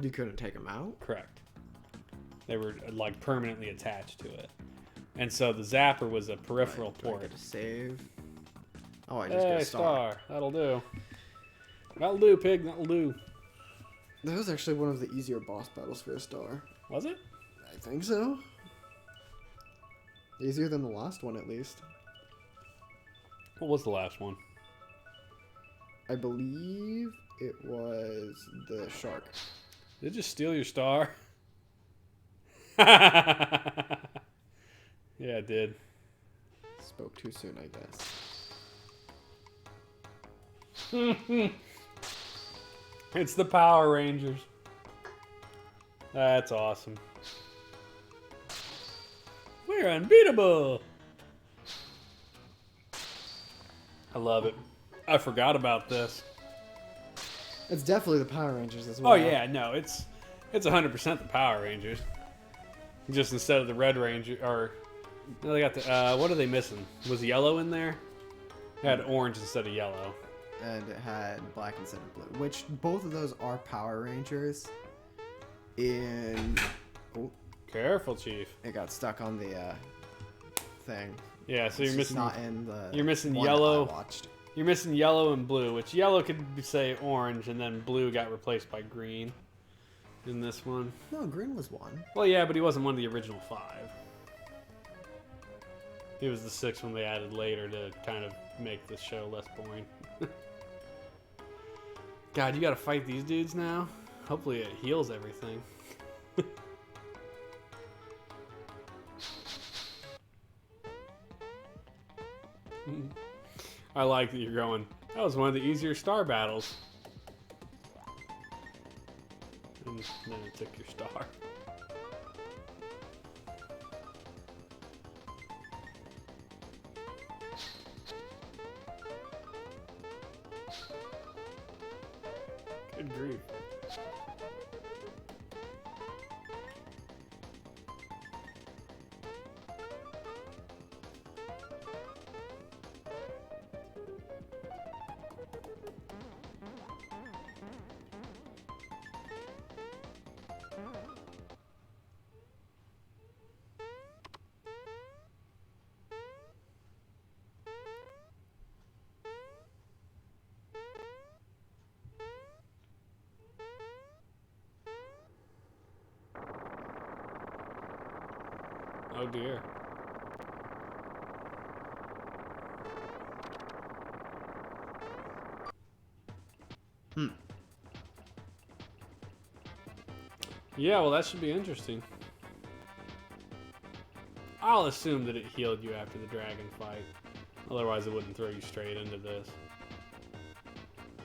You couldn't take them out? Correct. They were like permanently attached to it. And so the zapper was a peripheral port. I get a save. Oh, I just get a star. That'll do. That'll do, pig. That'll do. That was actually one of the easier boss battles for a star. Was it? I think so. Easier than the last one, at least. What was the last one? I believe it was the shark. Did it just steal your star? Yeah, it did. Spoke too soon, I guess. It's the Power Rangers. That's awesome. We're unbeatable. I love it. I forgot about this. It's definitely the Power Rangers as well. Oh yeah, no, it's 100% the Power Rangers. Just instead of the Red Ranger, or no, they got the what are they missing? Was yellow in there? It had orange instead of yellow. And it had black instead of blue, which both of those are Power Rangers. Oh, careful, Chief. It got stuck on the thing. Yeah, so It's you're missing. not in the. You're missing one yellow. I watched. You're missing yellow and blue, which yellow could say orange, and then blue got replaced by green in this one. No, green was one. Well, yeah, but he wasn't one of the original 5. He was the 6th one they added later to kind of make the show less boring. God, you gotta fight these dudes now? Hopefully it heals everything. I like that you're going, that was one of the easier star battles. And then it took your star. Good grief. Oh dear. Yeah, well that should be interesting. I'll assume that it healed you after the dragon fight. Otherwise it wouldn't throw you straight into this.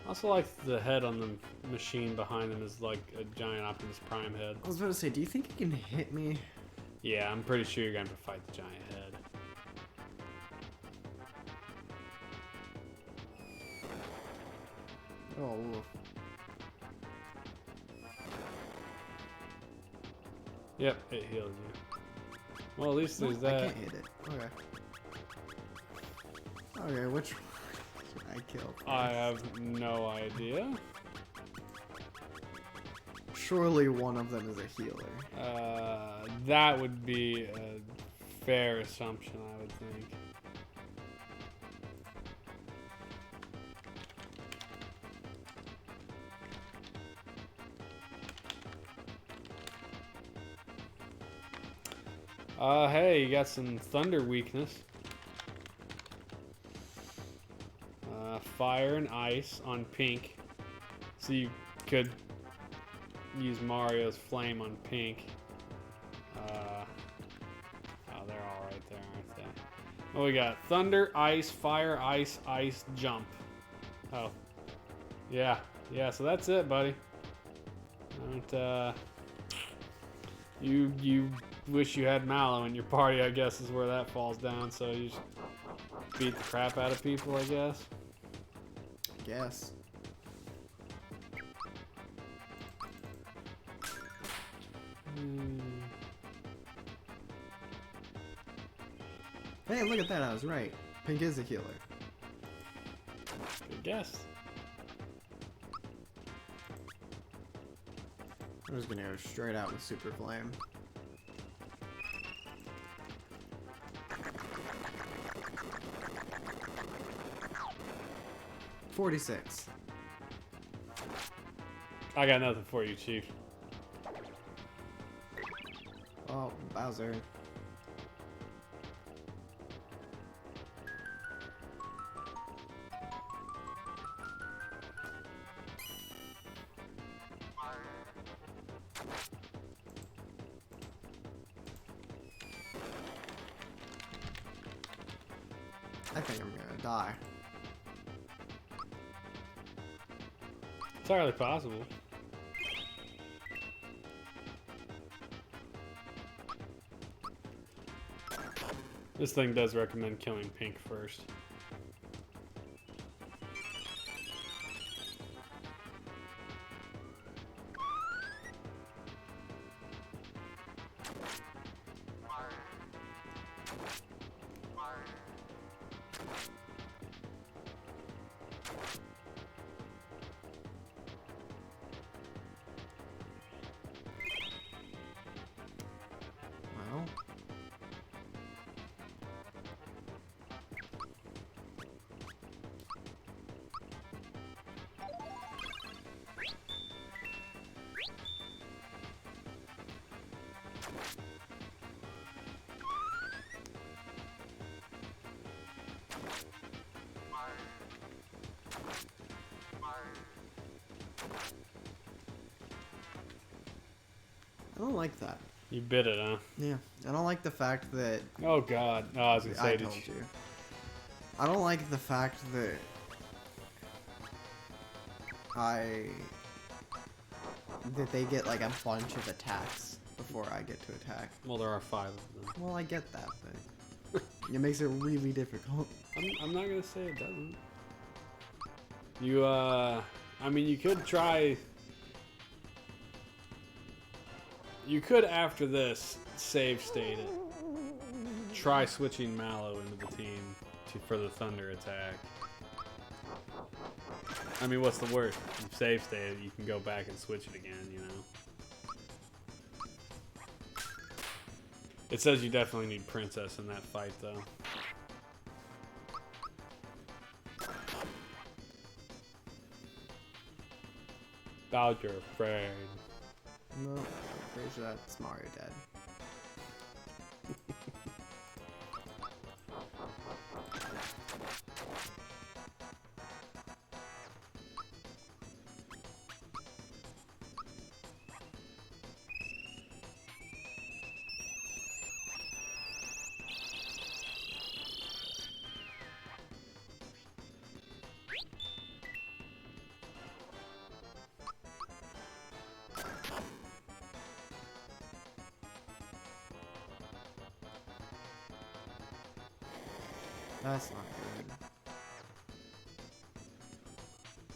I also like the head on the machine behind him is like a giant Optimus Prime head. I was about to say, do you think it can hit me? Yeah, I'm pretty sure you're going to have to fight the giant head. Oh. Yep, it heals you. Well, at least there's that. I can't hit it. Okay. Okay, which one should I kill first? I have no idea. Surely one of them is a healer. That would be a fair assumption, I would think. Hey, you got some thunder weakness. Fire and ice on pink. So you could use Mario's flame on pink. there, aren't they? Oh, we got thunder, ice, fire, ice, ice, jump. Oh. Yeah. Yeah, so that's it, buddy. Don't, you wish you had Mallow in your party, I guess, is where that falls down. So you just beat the crap out of people, I guess. Yes. Hey, look at that. I was right. Pink is a healer. Good guess. I'm just gonna go straight out with Super Flame. $46. I got nothing for you, Chief. Oh, Bowser. I think I'm gonna die. It's entirely possible. This thing does recommend killing Pink first. Well. I don't like that. You bit it, huh? Yeah. I don't like the fact that... Oh, God. Oh, I was going to say, I told you. I don't like the fact that... that they get like a bunch of attacks before I get to attack. Well, there are 5 of them. Well, I get that, but it makes it really difficult. I'm not going to say it doesn't. You, I mean, you could try... You could, after this, save state it. Try switching Mallow into the team for the Thunder attack. I mean, what's the worst? You've save stated, you can go back and switch it again, you know? It says you definitely need Princess in that fight, though. Bowser, afraid. No, I'm pretty sure that's Mario dead. That's not good.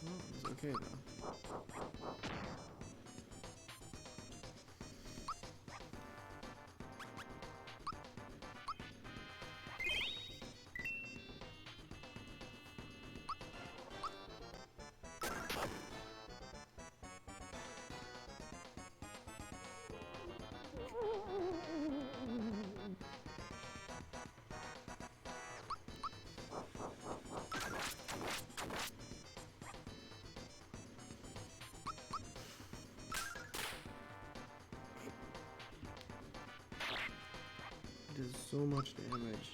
Well, it's okay though. It does so much damage.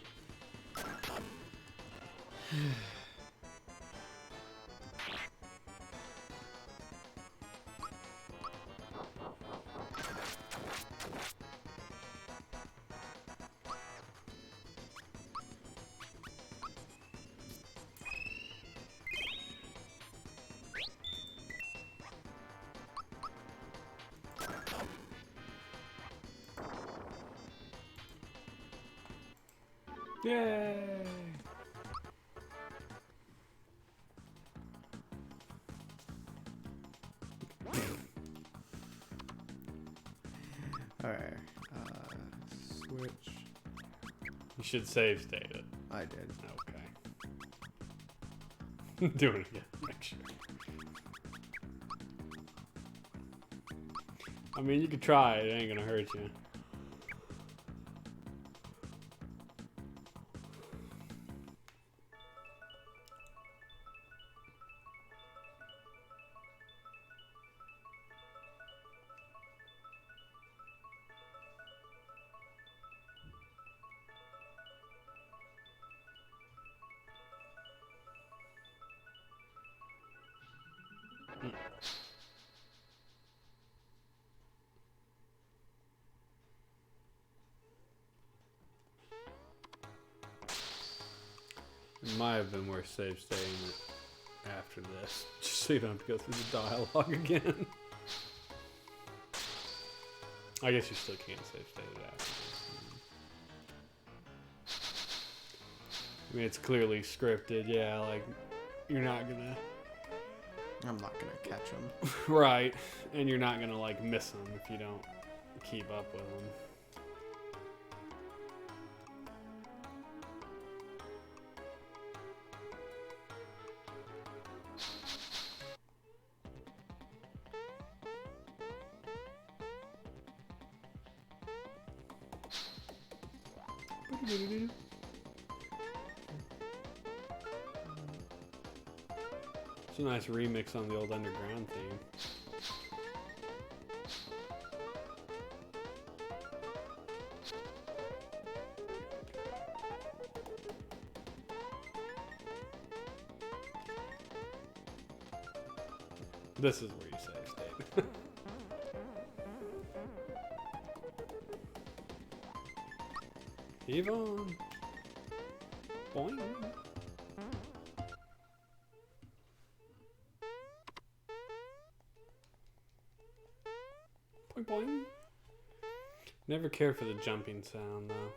Yay! Alright. Switch. You should save state it. I did. Okay. Do it again. Make sure. I mean, you could try it. It ain't gonna hurt you. It might have been worth save stating it after this, just so you don't have to go through the dialogue again. I guess you still can't save state it after this. I mean, it's clearly scripted, yeah, like, you're not gonna... I'm not gonna catch them. Right, and you're not gonna, like, miss them if you don't keep up with them. It's a nice remix on the old Underground theme. This is where you save state. Yvonne. Boing. Boing boing. Never cared for the jumping sound though.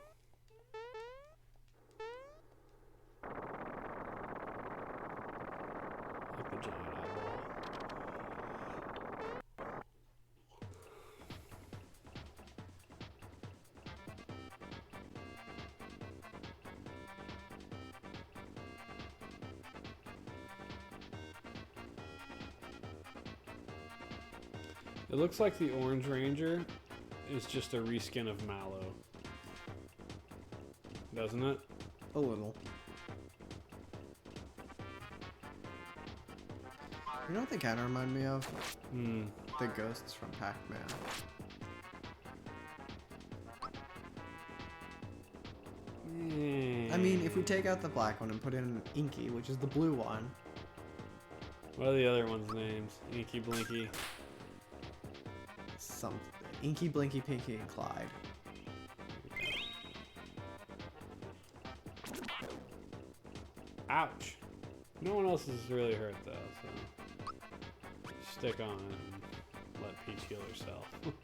Like the giant eyeball. It looks like the Orange Ranger is just a reskin of Mallow. Doesn't it? A little. You know what they kind of remind me of? The ghosts from Pac-Man. I mean, if we take out the black one and put in Inky, which is the blue one. What are the other ones' names? Inky, Blinky. Something. Inky, Blinky, Pinky, and Clyde. Ouch. No one else is really hurt though, so stick on it and let Peach heal herself. What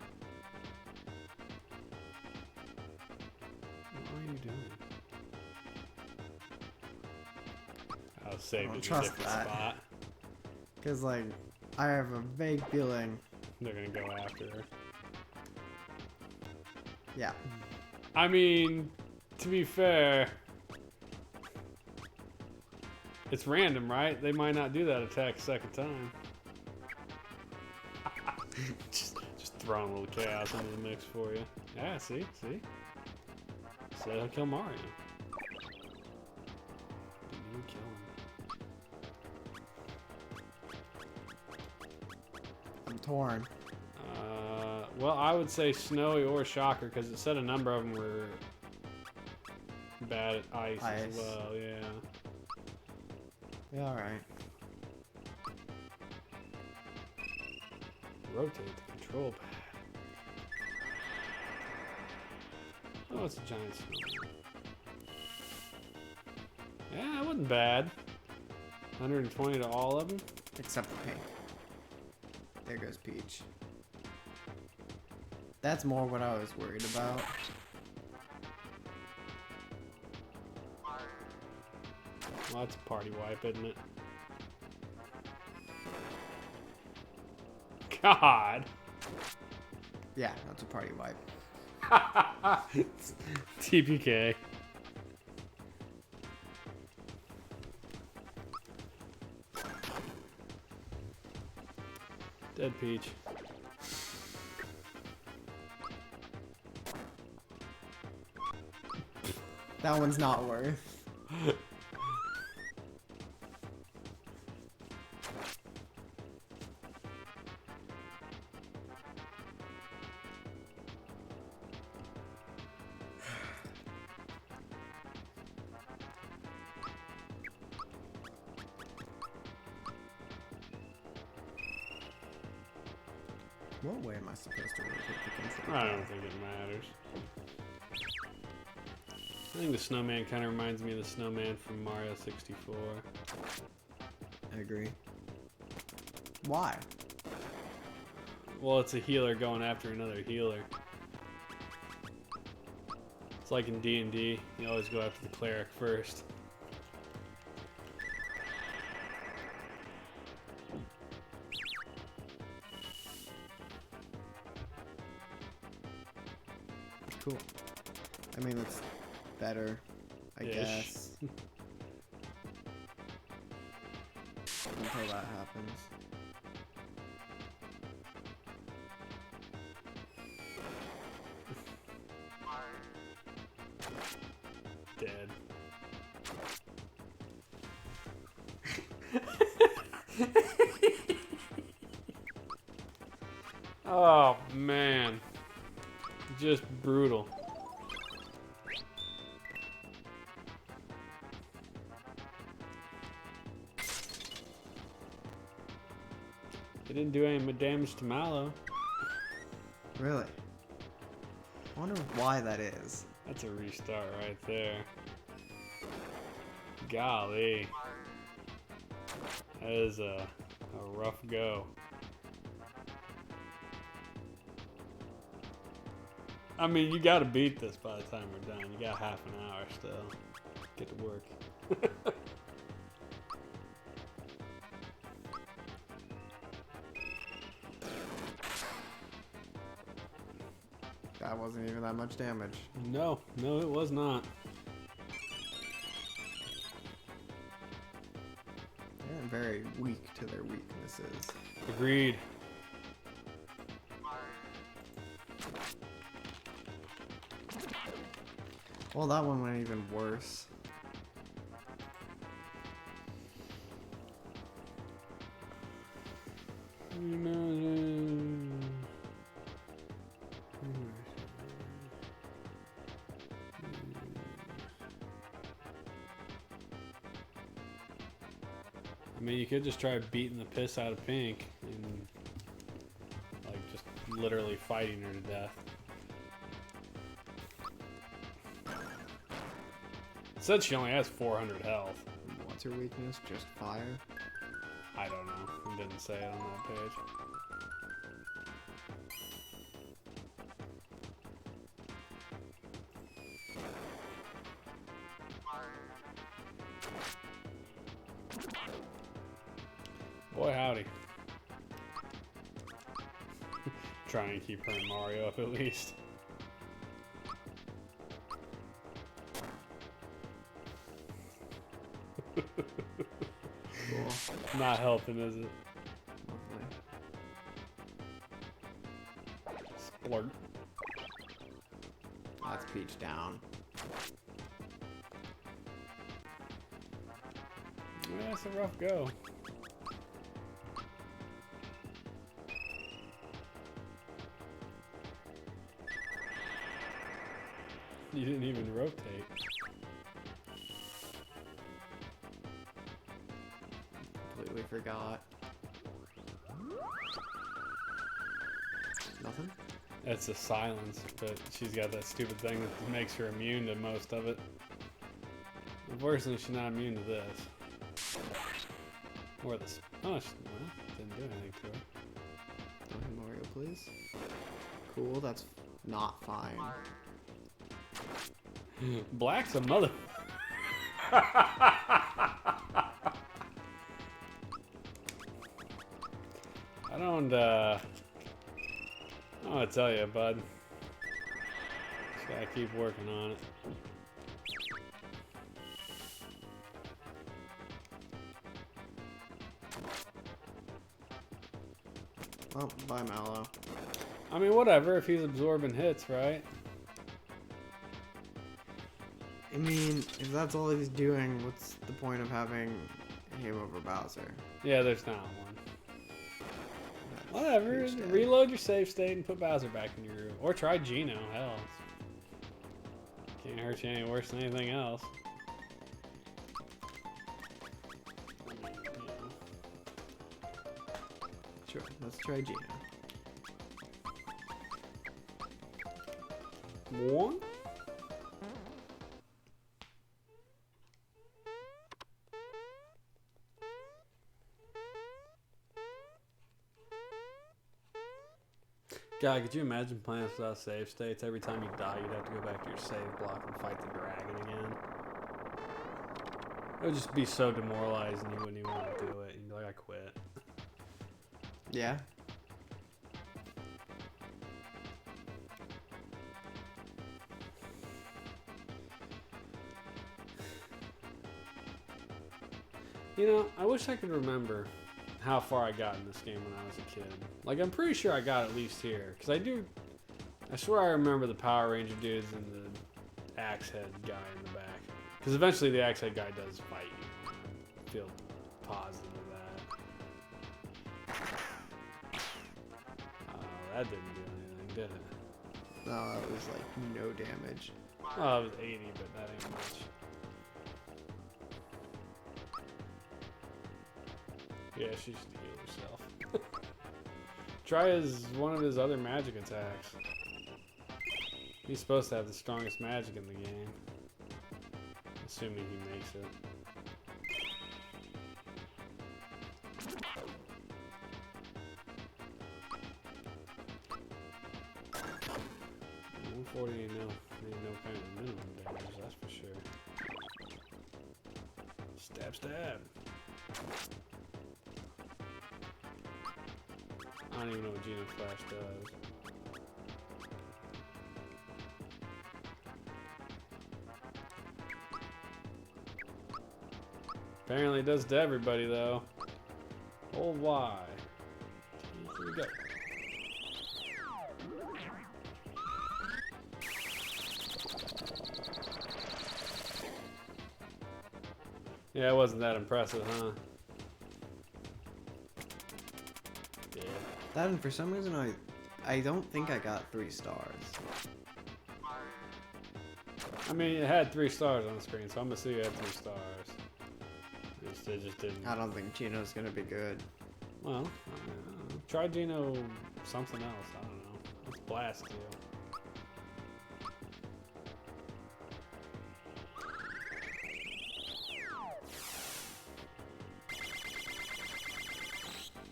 are you doing? I'll save it in a different spot. Because, like, I have a vague feeling they're gonna go after her. Yeah. I mean, to be fair, it's random, right? They might not do that attack a second time. just throwing a little chaos into the mix for you. Yeah, see? So he'll kill Mario. Didn't even kill him. I'm torn. Well, I would say Snowy or Shocker because it said a number of them were bad at ice as well. Yeah. Yeah, all right. Rotate the control pad. Oh, it's a giant snowman. Yeah, it wasn't bad. 120 to all of them. Except the pink. There goes Peach. That's more what I was worried about. Well, that's a party wipe, isn't it? God. Yeah, that's a party wipe. TPK. Dead Peach. That one's not worth. What way am I supposed to rotate the controller? I don't think it matters. I think the snowman kind of reminds me of the snowman from Mario 64. I agree. Why? Well, it's a healer going after another healer. It's like in D&D, you always go after the cleric first. Cool. I mean, it's better, I guess. Until that happens. Dead. Oh, man. Just brutal. It didn't do any damage to Mallow. Really? I wonder why that is. That's a restart right there. Golly. That is a rough go. I mean, you gotta beat this by the time we're done. You got half an hour still. Get to work. That wasn't even that much damage. No, it was not. They're very weak to their weaknesses. Agreed. Well, that one went even worse. I mean, you could just try beating the piss out of Pink and, like, just literally fighting her to death. It said she only has 400 health. What's her weakness? Just fire? I don't know. It didn't say it on that page. Boy, howdy. Try and keep her and Mario up at least. Cool. Not helping, is it? Lovely. Splurt. That's Peach down. Yeah, it's a rough go. You didn't even rotate. Completely forgot. Nothing? That's a silence, but she's got that stupid thing that makes her immune to most of it. Unfortunately, she's not immune to this. Or this. Oh, she didn't do anything to her. Don't hit Mario, please. Cool, that's not fine. Black's a mother. I don't want to tell you, bud. Just gotta keep working on it. Oh, bye, Mallow. I mean, whatever, if he's absorbing hits, right? I mean, if that's all he's doing, what's the point of having him over Bowser? Yeah, there's not one. Whatever, Huge reload your save state and put Bowser back in your room. Or try Geno, hell. Can't hurt you any worse than anything else. Sure, let's try Geno. One? God, could you imagine playing without save states? Every time you die, you'd have to go back to your save block and fight the dragon again. It would just be so demoralizing you wouldn't even want to do it. You'd be like, I quit. Yeah. You know, I wish I could remember how far I got in this game when I was a kid. Like, I'm pretty sure I got at least here. Because I swear I remember the Power Ranger dudes and the Axe Head guy in the back. Because eventually the Axe Head guy does fight you. I feel positive of that. Oh, that didn't do anything, did it? No, it was like no damage. Oh, it was 80, but that ain't much. Yeah, she should heal herself. Try one of his other magic attacks. He's supposed to have the strongest magic in the game. Assuming he makes it. $140 ain't no kind of minimum damage, that's for sure. Stab, stab. I don't even know what Geno Flash does. Apparently it does to everybody though. Hold Y. 2, 3, go. Yeah, it wasn't that impressive, huh? Yeah. That, and for some reason I don't think I got 3 stars. I mean, it had 3 stars on the screen, so I'm gonna see you had 3 stars. It just didn't. I don't think Geno's gonna be good. Well, try Geno something else. I don't know. Let's blast you.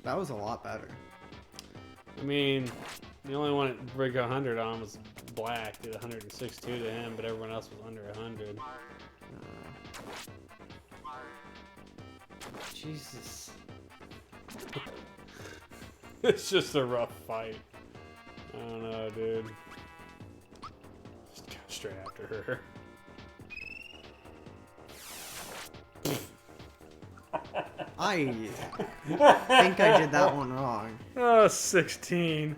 That was a lot better. I mean, the only one that break 100 on was Black. Did 162 to him, but everyone else was under 100. Jesus. It's just a rough fight. I don't know, dude. Just go straight after her. I think I did that one wrong. Oh, 16.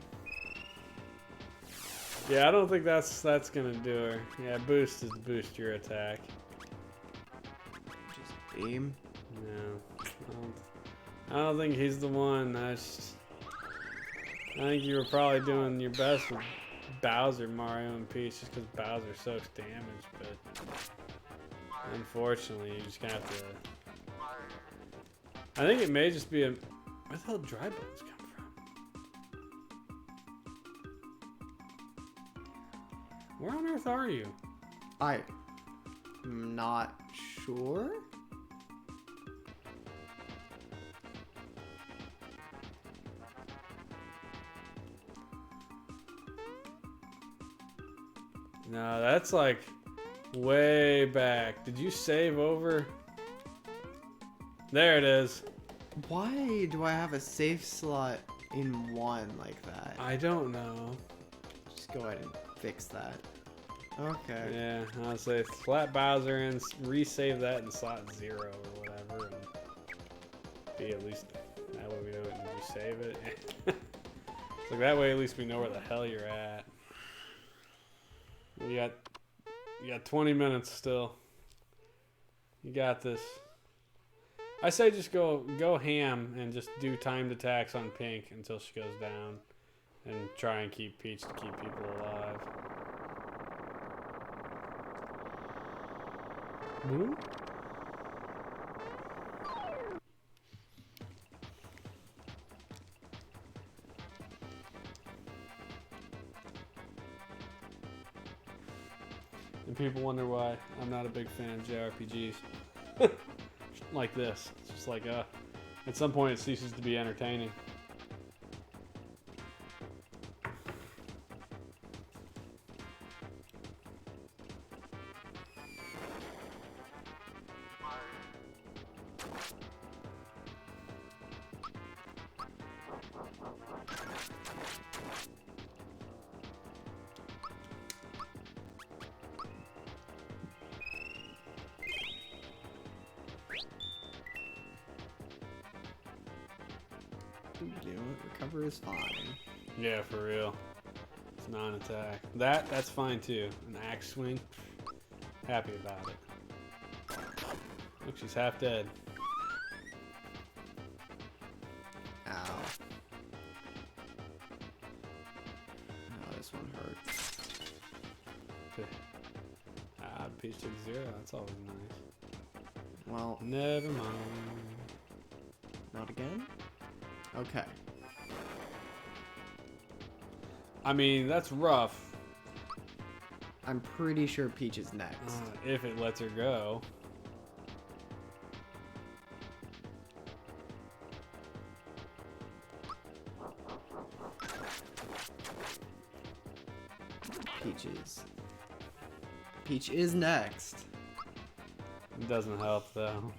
Yeah, I don't think that's gonna do her. Yeah, boost is boost your attack. Just beam. No, I don't think he's the one. I think you were probably doing your best with Bowser, Mario, and Peach just because Bowser soaks damage, but unfortunately, you just gonna have to. I think it may just be a. Where the hell did dry bones come from? Where on earth are you? I'm not sure. No, that's like way back. Did you save over? There it is. Why do I have a safe slot in one like that? I don't know. Just go ahead and fix that. Okay. Yeah, I'll say flat Bowser and resave that in slot 0 or whatever. And be at least that way we know it and resave it. So that way at least we know where the hell you're at. You got 20 minutes still. You got this. I say just go ham and just do timed attacks on Pink until she goes down, and try and keep Peach to keep people alive. Boom. And people wonder why I'm not a big fan of JRPGs. Like this. It's just like, at some point it ceases to be entertaining. You know what? Recover is fine. Yeah, for real. It's non-attack. That's fine too. An axe swing. Happy about it. Look, she's half dead. Ow. Oh, this one hurts. Peach took 0. That's always nice. Well, Never mind. not again? Okay. I mean, that's rough. I'm pretty sure Peach is next. If it lets her go. Peach is next. It doesn't help though.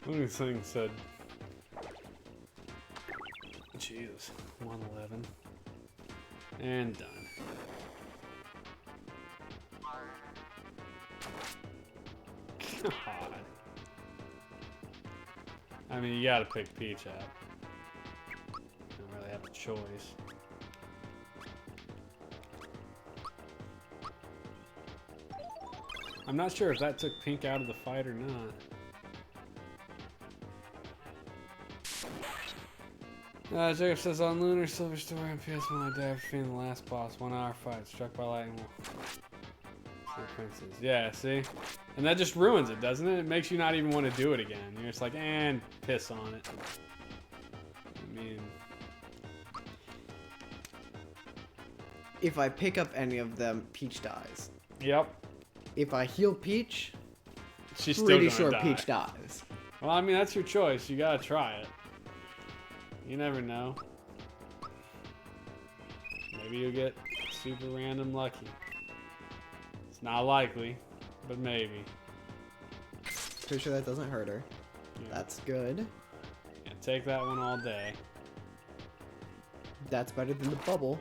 One of these things said, Jesus, 111, and done. God. I mean, you gotta pick Peach up. You don't really have a choice. I'm not sure if that took Pink out of the fight or not. Jacob says on Lunar Silver Story on PS1, I died for being the last boss. 1 hour fight, struck by lightning. Princess. Yeah, see? And that just ruins it, doesn't it? It makes you not even want to do it again. You're just like, and piss on it. I mean... If I pick up any of them, Peach dies. Yep. If I heal Peach, She's still pretty gonna sure die. Peach dies. Well, I mean, that's your choice. You gotta try it. You never know. Maybe you'll get super random lucky. It's not likely, but maybe. Pretty sure that doesn't hurt her. Yeah. That's good. Yeah, take that one all day. That's better than the bubble.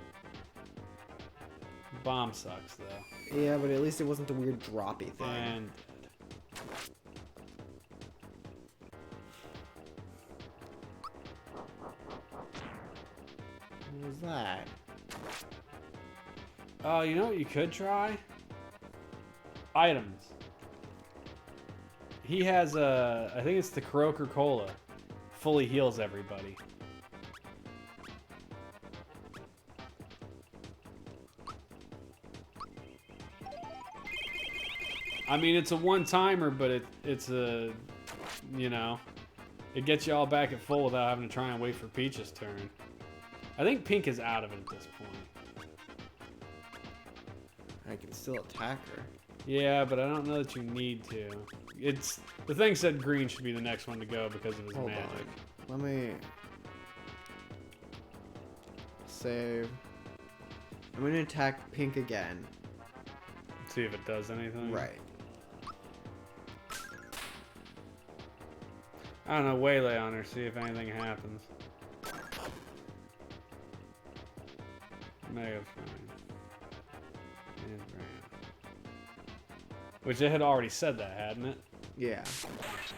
Bomb sucks, though. Yeah, but at least it wasn't the weird droppy thing. And What was that? oh, you know what you could try? Items. He has a, I think it's the Coca-Cola. Fully heals everybody. I mean, it's a one-timer, but it's a, you know, it gets you all back at full without having to try and wait for Peach's turn. I think Pink is out of it at this point. I can still attack her. Yeah, but I don't know that you need to. It's the thing said green should be the next one to go because of his Hold magic. on. Let me... save. I'm gonna attack pink again. See if it does anything. Right. I don't know, waylay on her, see if anything happens. Mega Fine. And Brand. Which it had already said that, hadn't it? Yeah.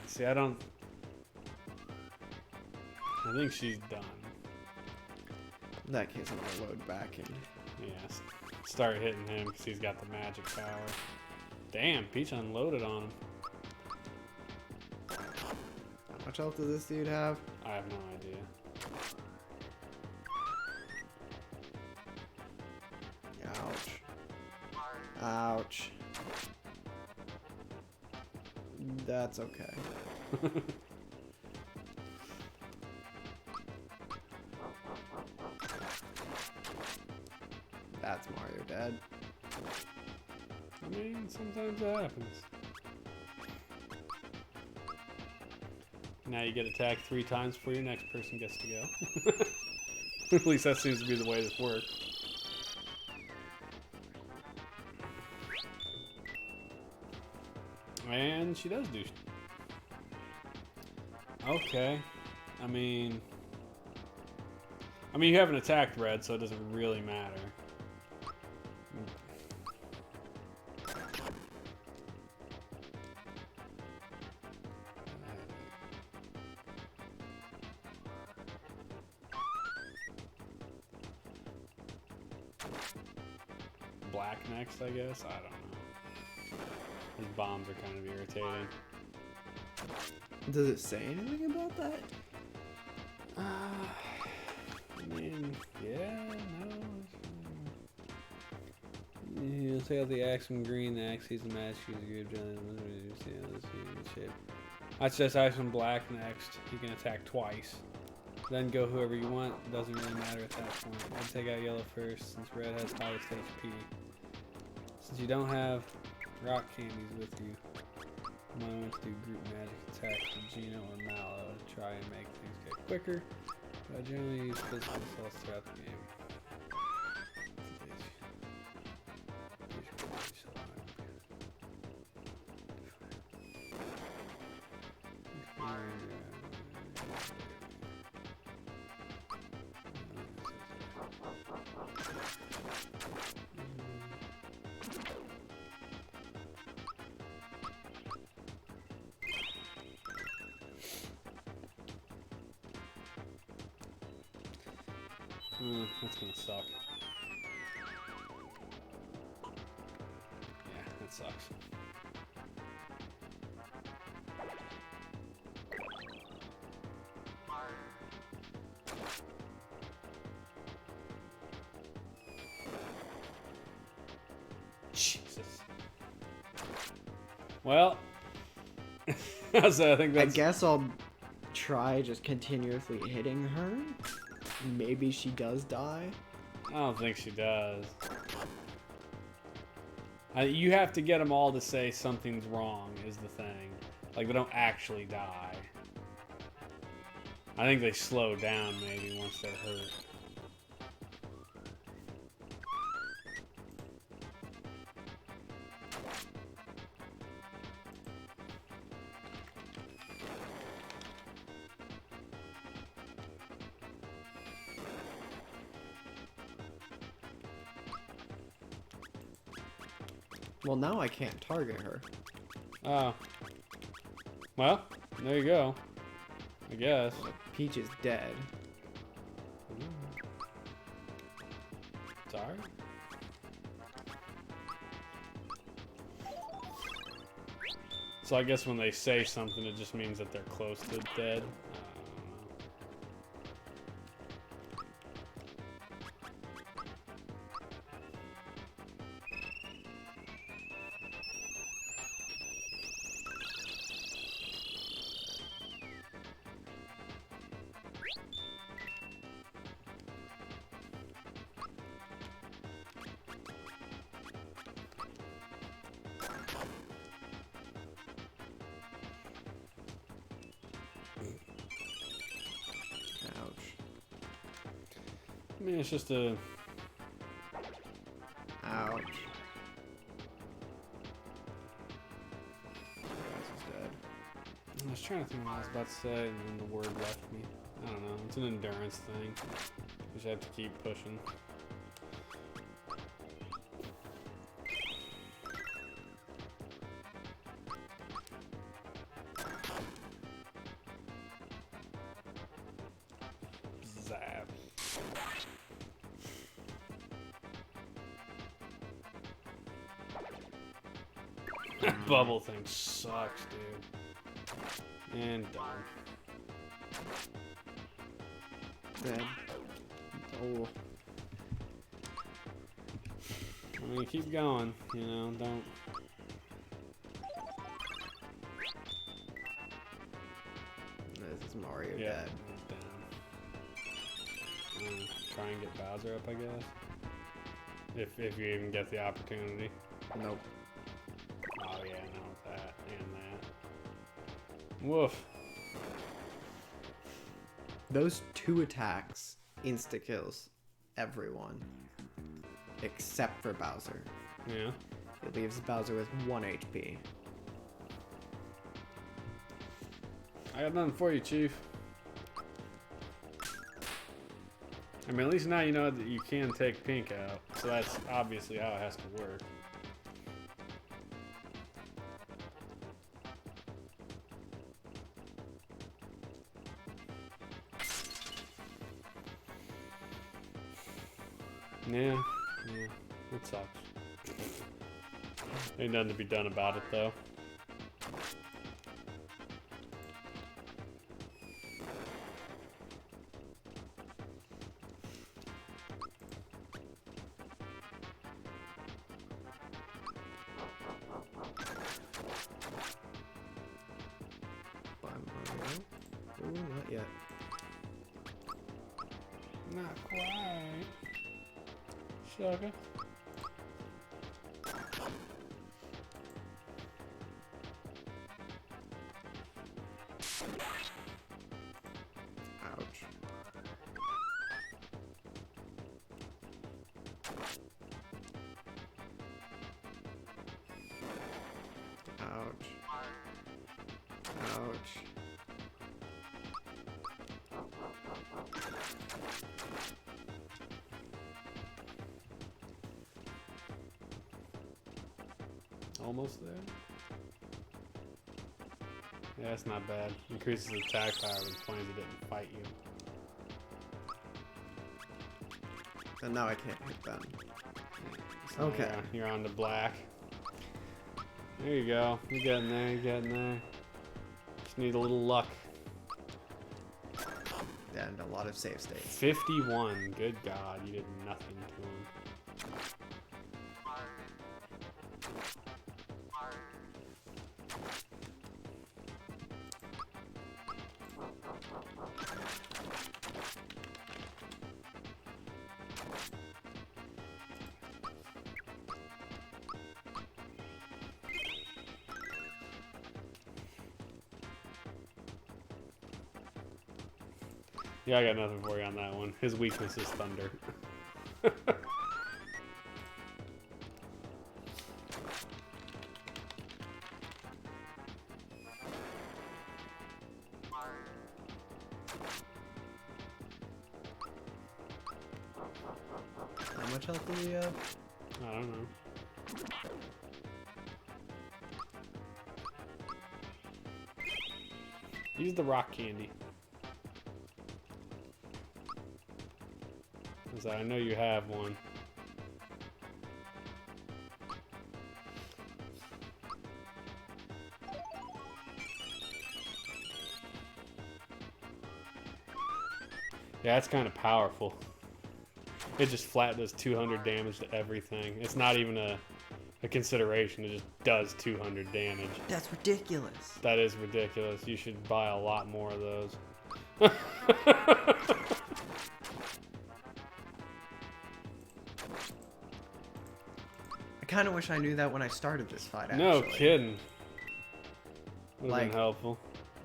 See, I think she's done. In that case, I'm gonna load back and... Yeah, start hitting him because he's got the magic power. Damn, Peach unloaded on him. How much health does this dude have? I have no idea. Ouch. Ouch. That's okay. That's Mario dead. I mean, sometimes it happens. Now you get attacked 3 times before your next person gets to go. At least that seems to be the way this works. And she does do... Okay. I mean, you haven't attacked red, so it doesn't really matter. Black next, I guess? I don't know. His bombs are kind of irritating. Does it say anything about that? I mean, yeah, no. You'll take out the axe from green, the axe sees the match, use your giant shape. That's just axe from black next. You can attack twice. Then go whoever you want. Doesn't really matter at that point. I'd take out yellow first, since red has highest HP. Since you don't have rock candies with you, you might want to do group magic attack with Gino or Mallow to try and make things get quicker. But I generally use physical assaults throughout the game. That's gonna suck. Yeah, that sucks. Jesus. Well, so I think that's... I guess I'll try just continuously hitting her. Maybe she does die. I don't think she does. You have to get them all to say something's wrong is the thing. Like, they don't actually die. I think they slow down maybe once they're hurt. Well, now I can't target her. Oh. Well, there you go. I guess. Peach is dead. Sorry? So I guess when they say something, it just means that they're close to dead. mean, it's just a... Ouch. Is dead. I was trying to think what I was about to say, and then the word left me. I don't know. It's an endurance thing. You just have to keep pushing. Zap. That bubble thing sucks, dude. And done. Dead. Oh. I mean, keep going, you know, don't... This is Mario Yeah, dead. down. Try and get Bowser up, I guess. If you even get the opportunity. Nope. Oh yeah, no, that and that. Woof. Those 2 attacks insta-kills everyone. Except for Bowser. Yeah. It leaves Bowser with 1 HP. I got nothing for you, Chief. I mean, at least now you know that you can take Pink out. So that's obviously how it has to work. Yeah, it sucks. Ain't nothing to be done about it, though. Bye, Mario. Ooh, not yet. Not quite. Sugar. Ouch. Ouch. Ouch. Almost there. Yeah, that's not bad. Increases attack power when players that didn't fight you. And now I can't hit them. So Okay. You're on to black. There you go. You're getting there. You're getting there. Just need a little luck. And a lot of save states. 51. Good God, you did nothing to him. Yeah, I got nothing for you on that one. His weakness is thunder. How much health do we have? I don't know. Use the rock candy. Because I know you have one. Yeah, that's kind of powerful. It just flat does 200 damage to everything. It's not even a consideration. It just does 200 damage. That's ridiculous. That is ridiculous. You should buy a lot more of those. I kind of wish I knew that when I started this fight, actually. No kidding. Would have Like- been helpful.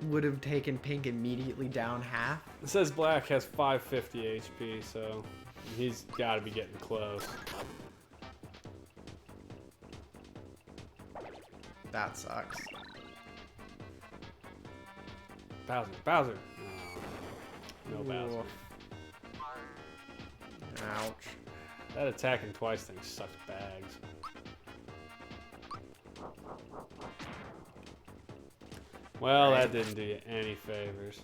Would have taken Pink immediately down half. It says black has 550 HP, so He's got to be getting close. That sucks. Bowser, Bowser. No Bowser. Ouch. That attacking twice thing sucks bags. Well, that didn't do you any favors.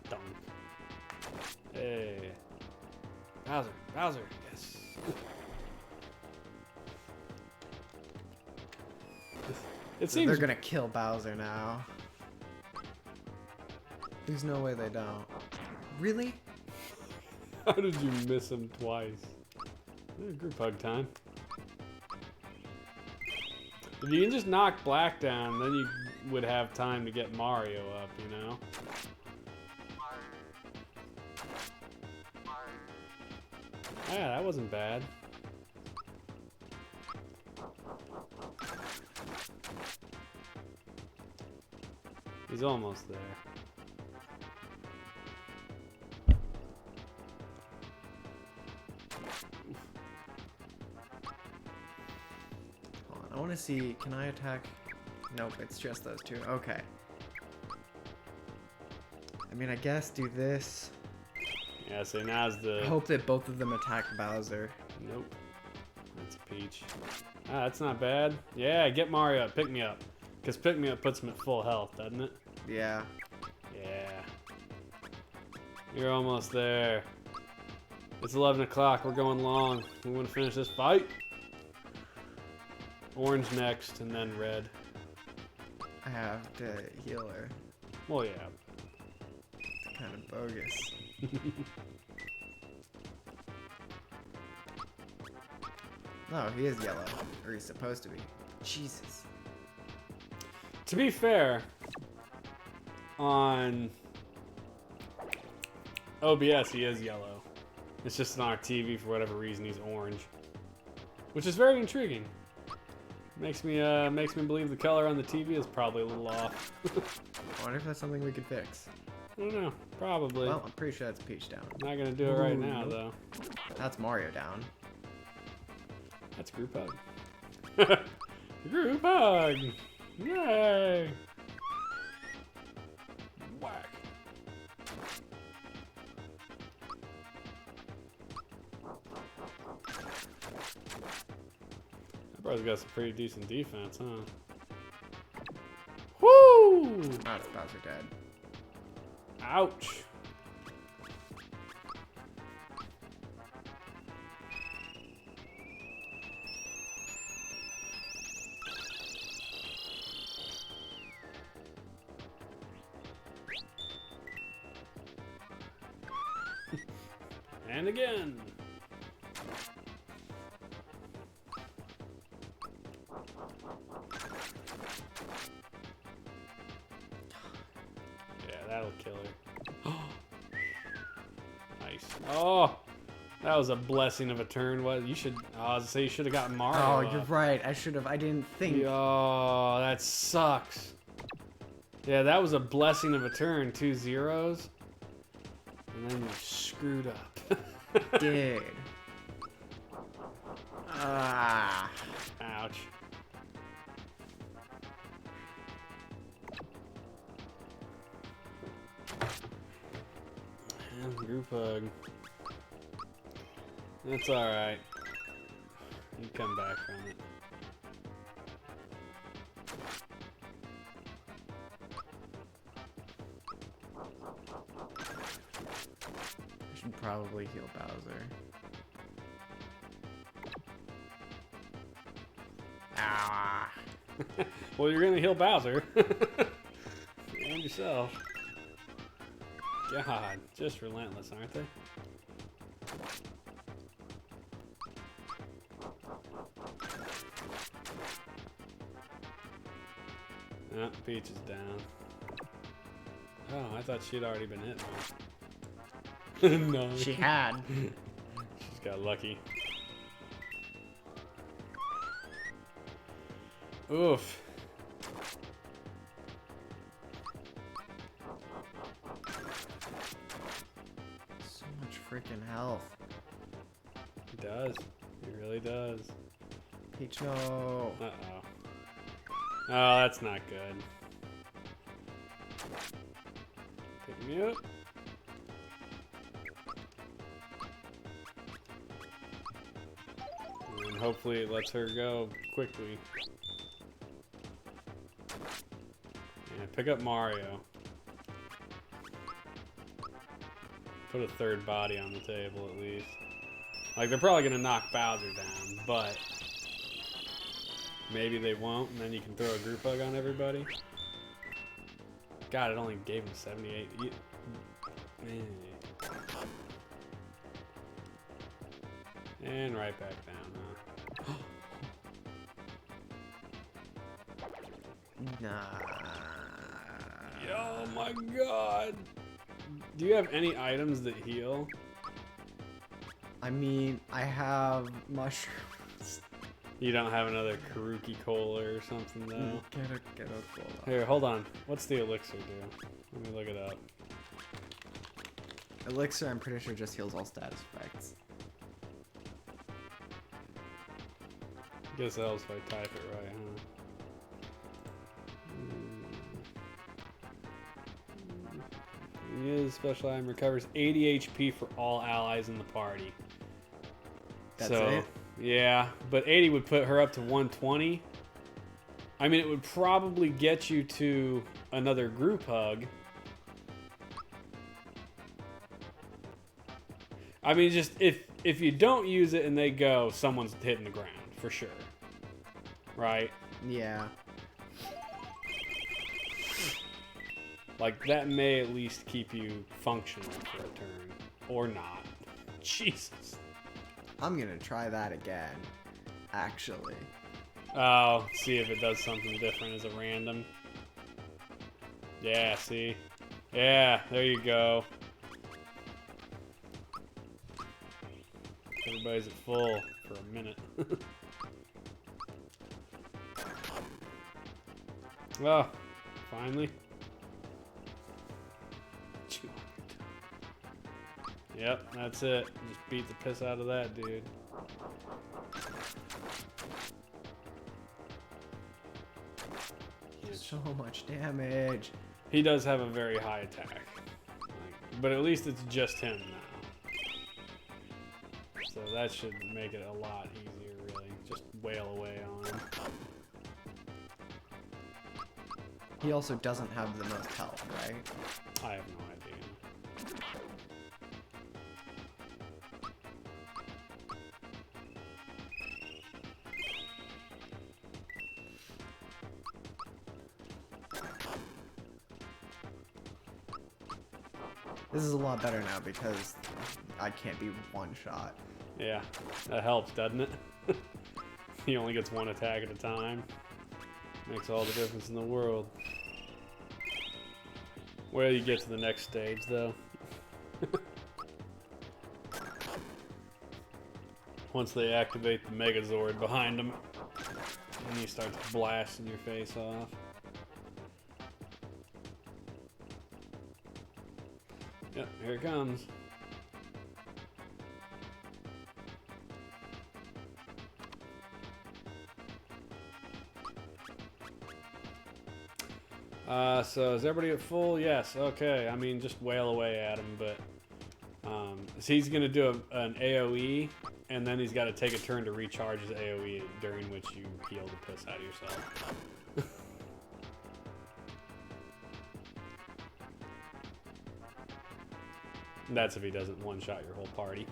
Stunk. Hey. Bowser, Bowser, yes. It seems they're gonna kill Bowser now. There's no way they don't. Really? How did you miss him twice? Group hug time. If you can just knock Black down, then you would have time to get Mario up, you know? Yeah, that wasn't bad. He's almost there. Hold on, I want to see. Can I attack? Nope, it's just those two. Okay. I mean, I guess do this. Yeah, so now's the... I hope that both of them attack Bowser. Nope. That's Peach. Ah, that's not bad. Yeah, get Mario up. Pick me up. Because pick me up puts him at full health, doesn't it? Yeah. Yeah. You're almost there. It's 11 o'clock. We're going long. We want to finish this fight. Orange next, and then red. I have to heal her. Well, yeah. It's kind of bogus. No, he is yellow. Or he's supposed to be. Jesus. To be fair, on OBS he is yellow. It's just on our TV for whatever reason he's orange, which is very intriguing. Makes me believe the color on the TV is probably a little off. I wonder if that's something we could fix. I don't know. Probably. Well, I'm pretty sure that's Peach down. Not gonna do it right now though. That's Mario down. That's group hug. Group hug. Yay! Whack. That brother's got some pretty decent defense, huh? Woo! That's Bowser dead. Ouch. And again. Yeah, that'll kill her. Nice. Oh, that was a blessing of a turn. What you should? I was gonna say you should have gotten Mario. Oh, you're right. I should have. I didn't think. Oh, that sucks. Yeah, that was a blessing of a turn. 2 zeros. And then you screwed up. Did. Ah. Ouch. And group hug. That's alright. You come back from it. I should probably heal Bowser. Ah. Well, you're gonna heal Bowser. And yourself. God, just relentless, aren't they? Oh, Peach is down. Oh, I thought she'd already been hit once. No. She had. She's got lucky. Oof. So much freaking health. He does. He really does. Peach, no. Uh-oh. Oh, that's not good. Pick me up. And hopefully it lets her go quickly. Yeah, pick up Mario. Put a third body on the table at least. Like, they're probably gonna knock Bowser down, but maybe they won't, and then you can throw a group hug on everybody. God, it only gave him 78. And right back down, huh? Nah. Oh my god! Do you have any items that heal? I mean, I have mushrooms. You don't have another Karuki Cola or something, though? Get a cola. Here, hold on. What's the elixir do? Let me look it up. Elixir, I'm pretty sure, just heals all status effects. Guess that helps if I type it right, huh? Use special item recovers 80 HP for all allies in the party. That's it? Yeah, but 80 would put her up to 120. I mean, it would probably get you to another group hug. I mean, just if you don't use it and they go, someone's hitting the ground for sure. Right? Yeah. Like, that may at least keep you functional for a turn. Or not. Jesus. I'm gonna try that again. Actually. Oh, see if it does something different as a random. Yeah, see? Yeah, there you go. Everybody's at full for a minute. Oh, finally. Yep, that's it. Just beat the piss out of that dude. So much damage. He does have a very high attack. Like, but at least it's just him now. So that should make it a lot easier, really. Just wail away on him. He also doesn't have the most health, right? I have no idea. This is a lot better now because I can't be one shot. Yeah, that helps, doesn't it? He only gets one attack at a time. Makes all the difference in the world. Where you get to the next stage, though. Once they activate the Megazord behind them, and he starts blasting your face off. Yep, here it comes. So is everybody at full? Yes, okay. I mean, just wail away at him, but so he's going to do an AoE, and then he's got to take a turn to recharge his AoE, during which you heal the piss out of yourself. That's if he doesn't one-shot your whole party.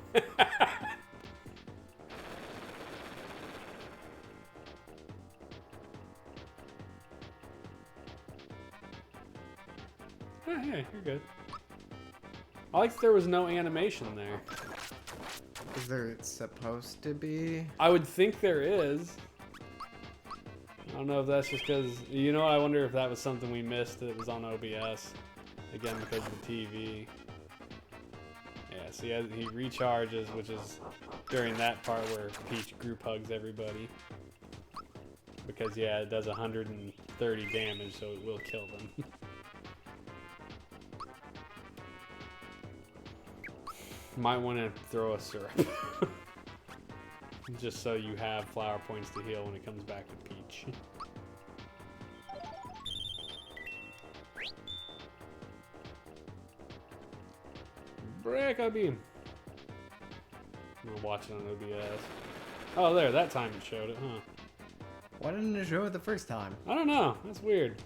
Oh, hey, you're good. I like that there was no animation there. Is there supposed to be? I would think there is. I don't know if that's just because, you know, I wonder if that was something we missed that it was on OBS. Again, because of the TV. Yeah, see, he recharges, which is during that part where Peach group hugs everybody. because, yeah, it does 130 damage, so it will kill them. Might want to throw a syrup. Just so you have flower points to heal when it comes back to Peach. Break-a beam. I'm gonna watch it on OBS. Oh, there, that time it showed it, huh? Why didn't it show it the first time? I don't know. That's weird.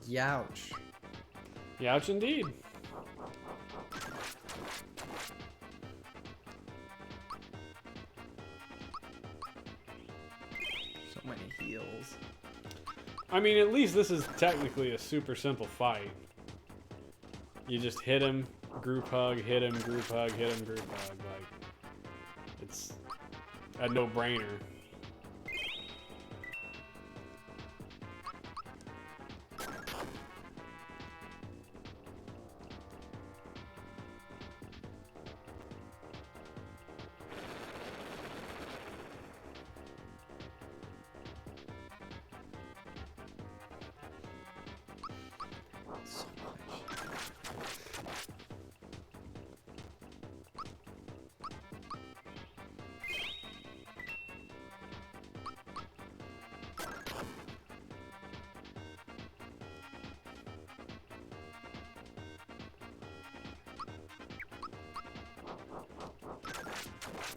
Youch. Youch indeed. So many heals. I mean, at least this is technically a super simple fight. You just hit him, group hug, hit him, group hug, hit him, group hug. Like, it's a no-brainer.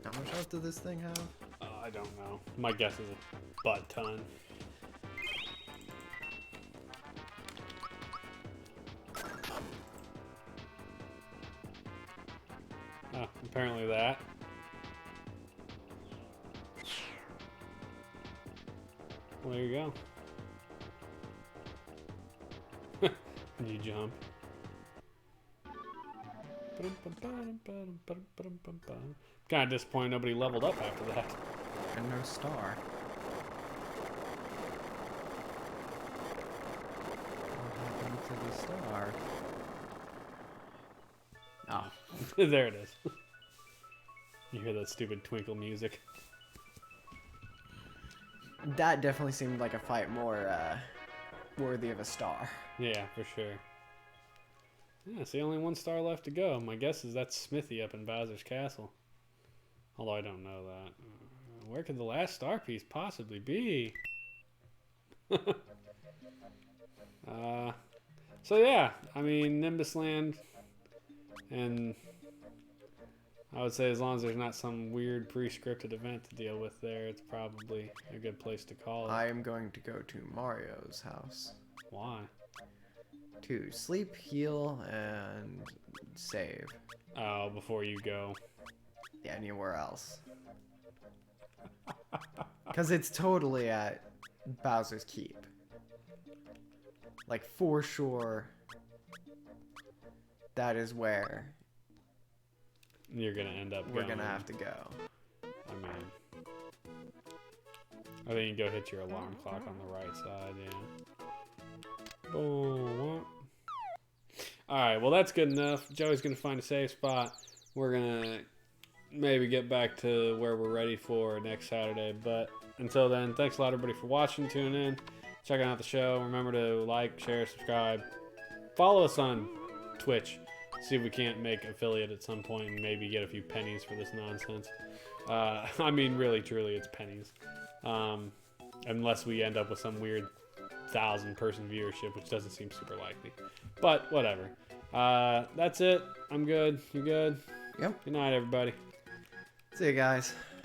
How much health does this thing have? I don't know. My guess is a butt ton. Oh, apparently that. Well, there you go. You jump. Kind of disappointed nobody leveled up after that. And no star. What happened to the star? Oh. There it is. You hear that stupid twinkle music? That definitely seemed like a fight more worthy of a star. Yeah, for sure. Yeah, see, only one star left to go. My guess is that's Smithy up in Bowser's Castle. Although I don't know that. Where could the last star piece possibly be? So yeah, I mean, Nimbus Land, and I would say as long as there's not some weird pre-scripted event to deal with there, it's probably a good place to call it. I am going to go to Mario's house. Why? To sleep, heal, and save. Oh, before you go. Anywhere else. Because it's totally at Bowser's Keep. Like, for sure, that is where you're gonna end up we're gonna have to go. I mean, I think you go hit your alarm clock on the right side, yeah. Boom. Alright, well that's good enough. Joey's gonna find a safe spot. We're gonna maybe get back to where we're ready for next Saturday. But until then, thanks a lot everybody for watching, tuning in, checking out the show. Remember to like, share, subscribe. Follow us on Twitch. See if we can't make affiliate at some point and maybe get a few pennies for this nonsense. I mean, really, truly, it's pennies. Unless we end up with some weird 1,000-person viewership, which doesn't seem super likely. But whatever. That's it. I'm good. You good? Yep. Good night, everybody. See you guys.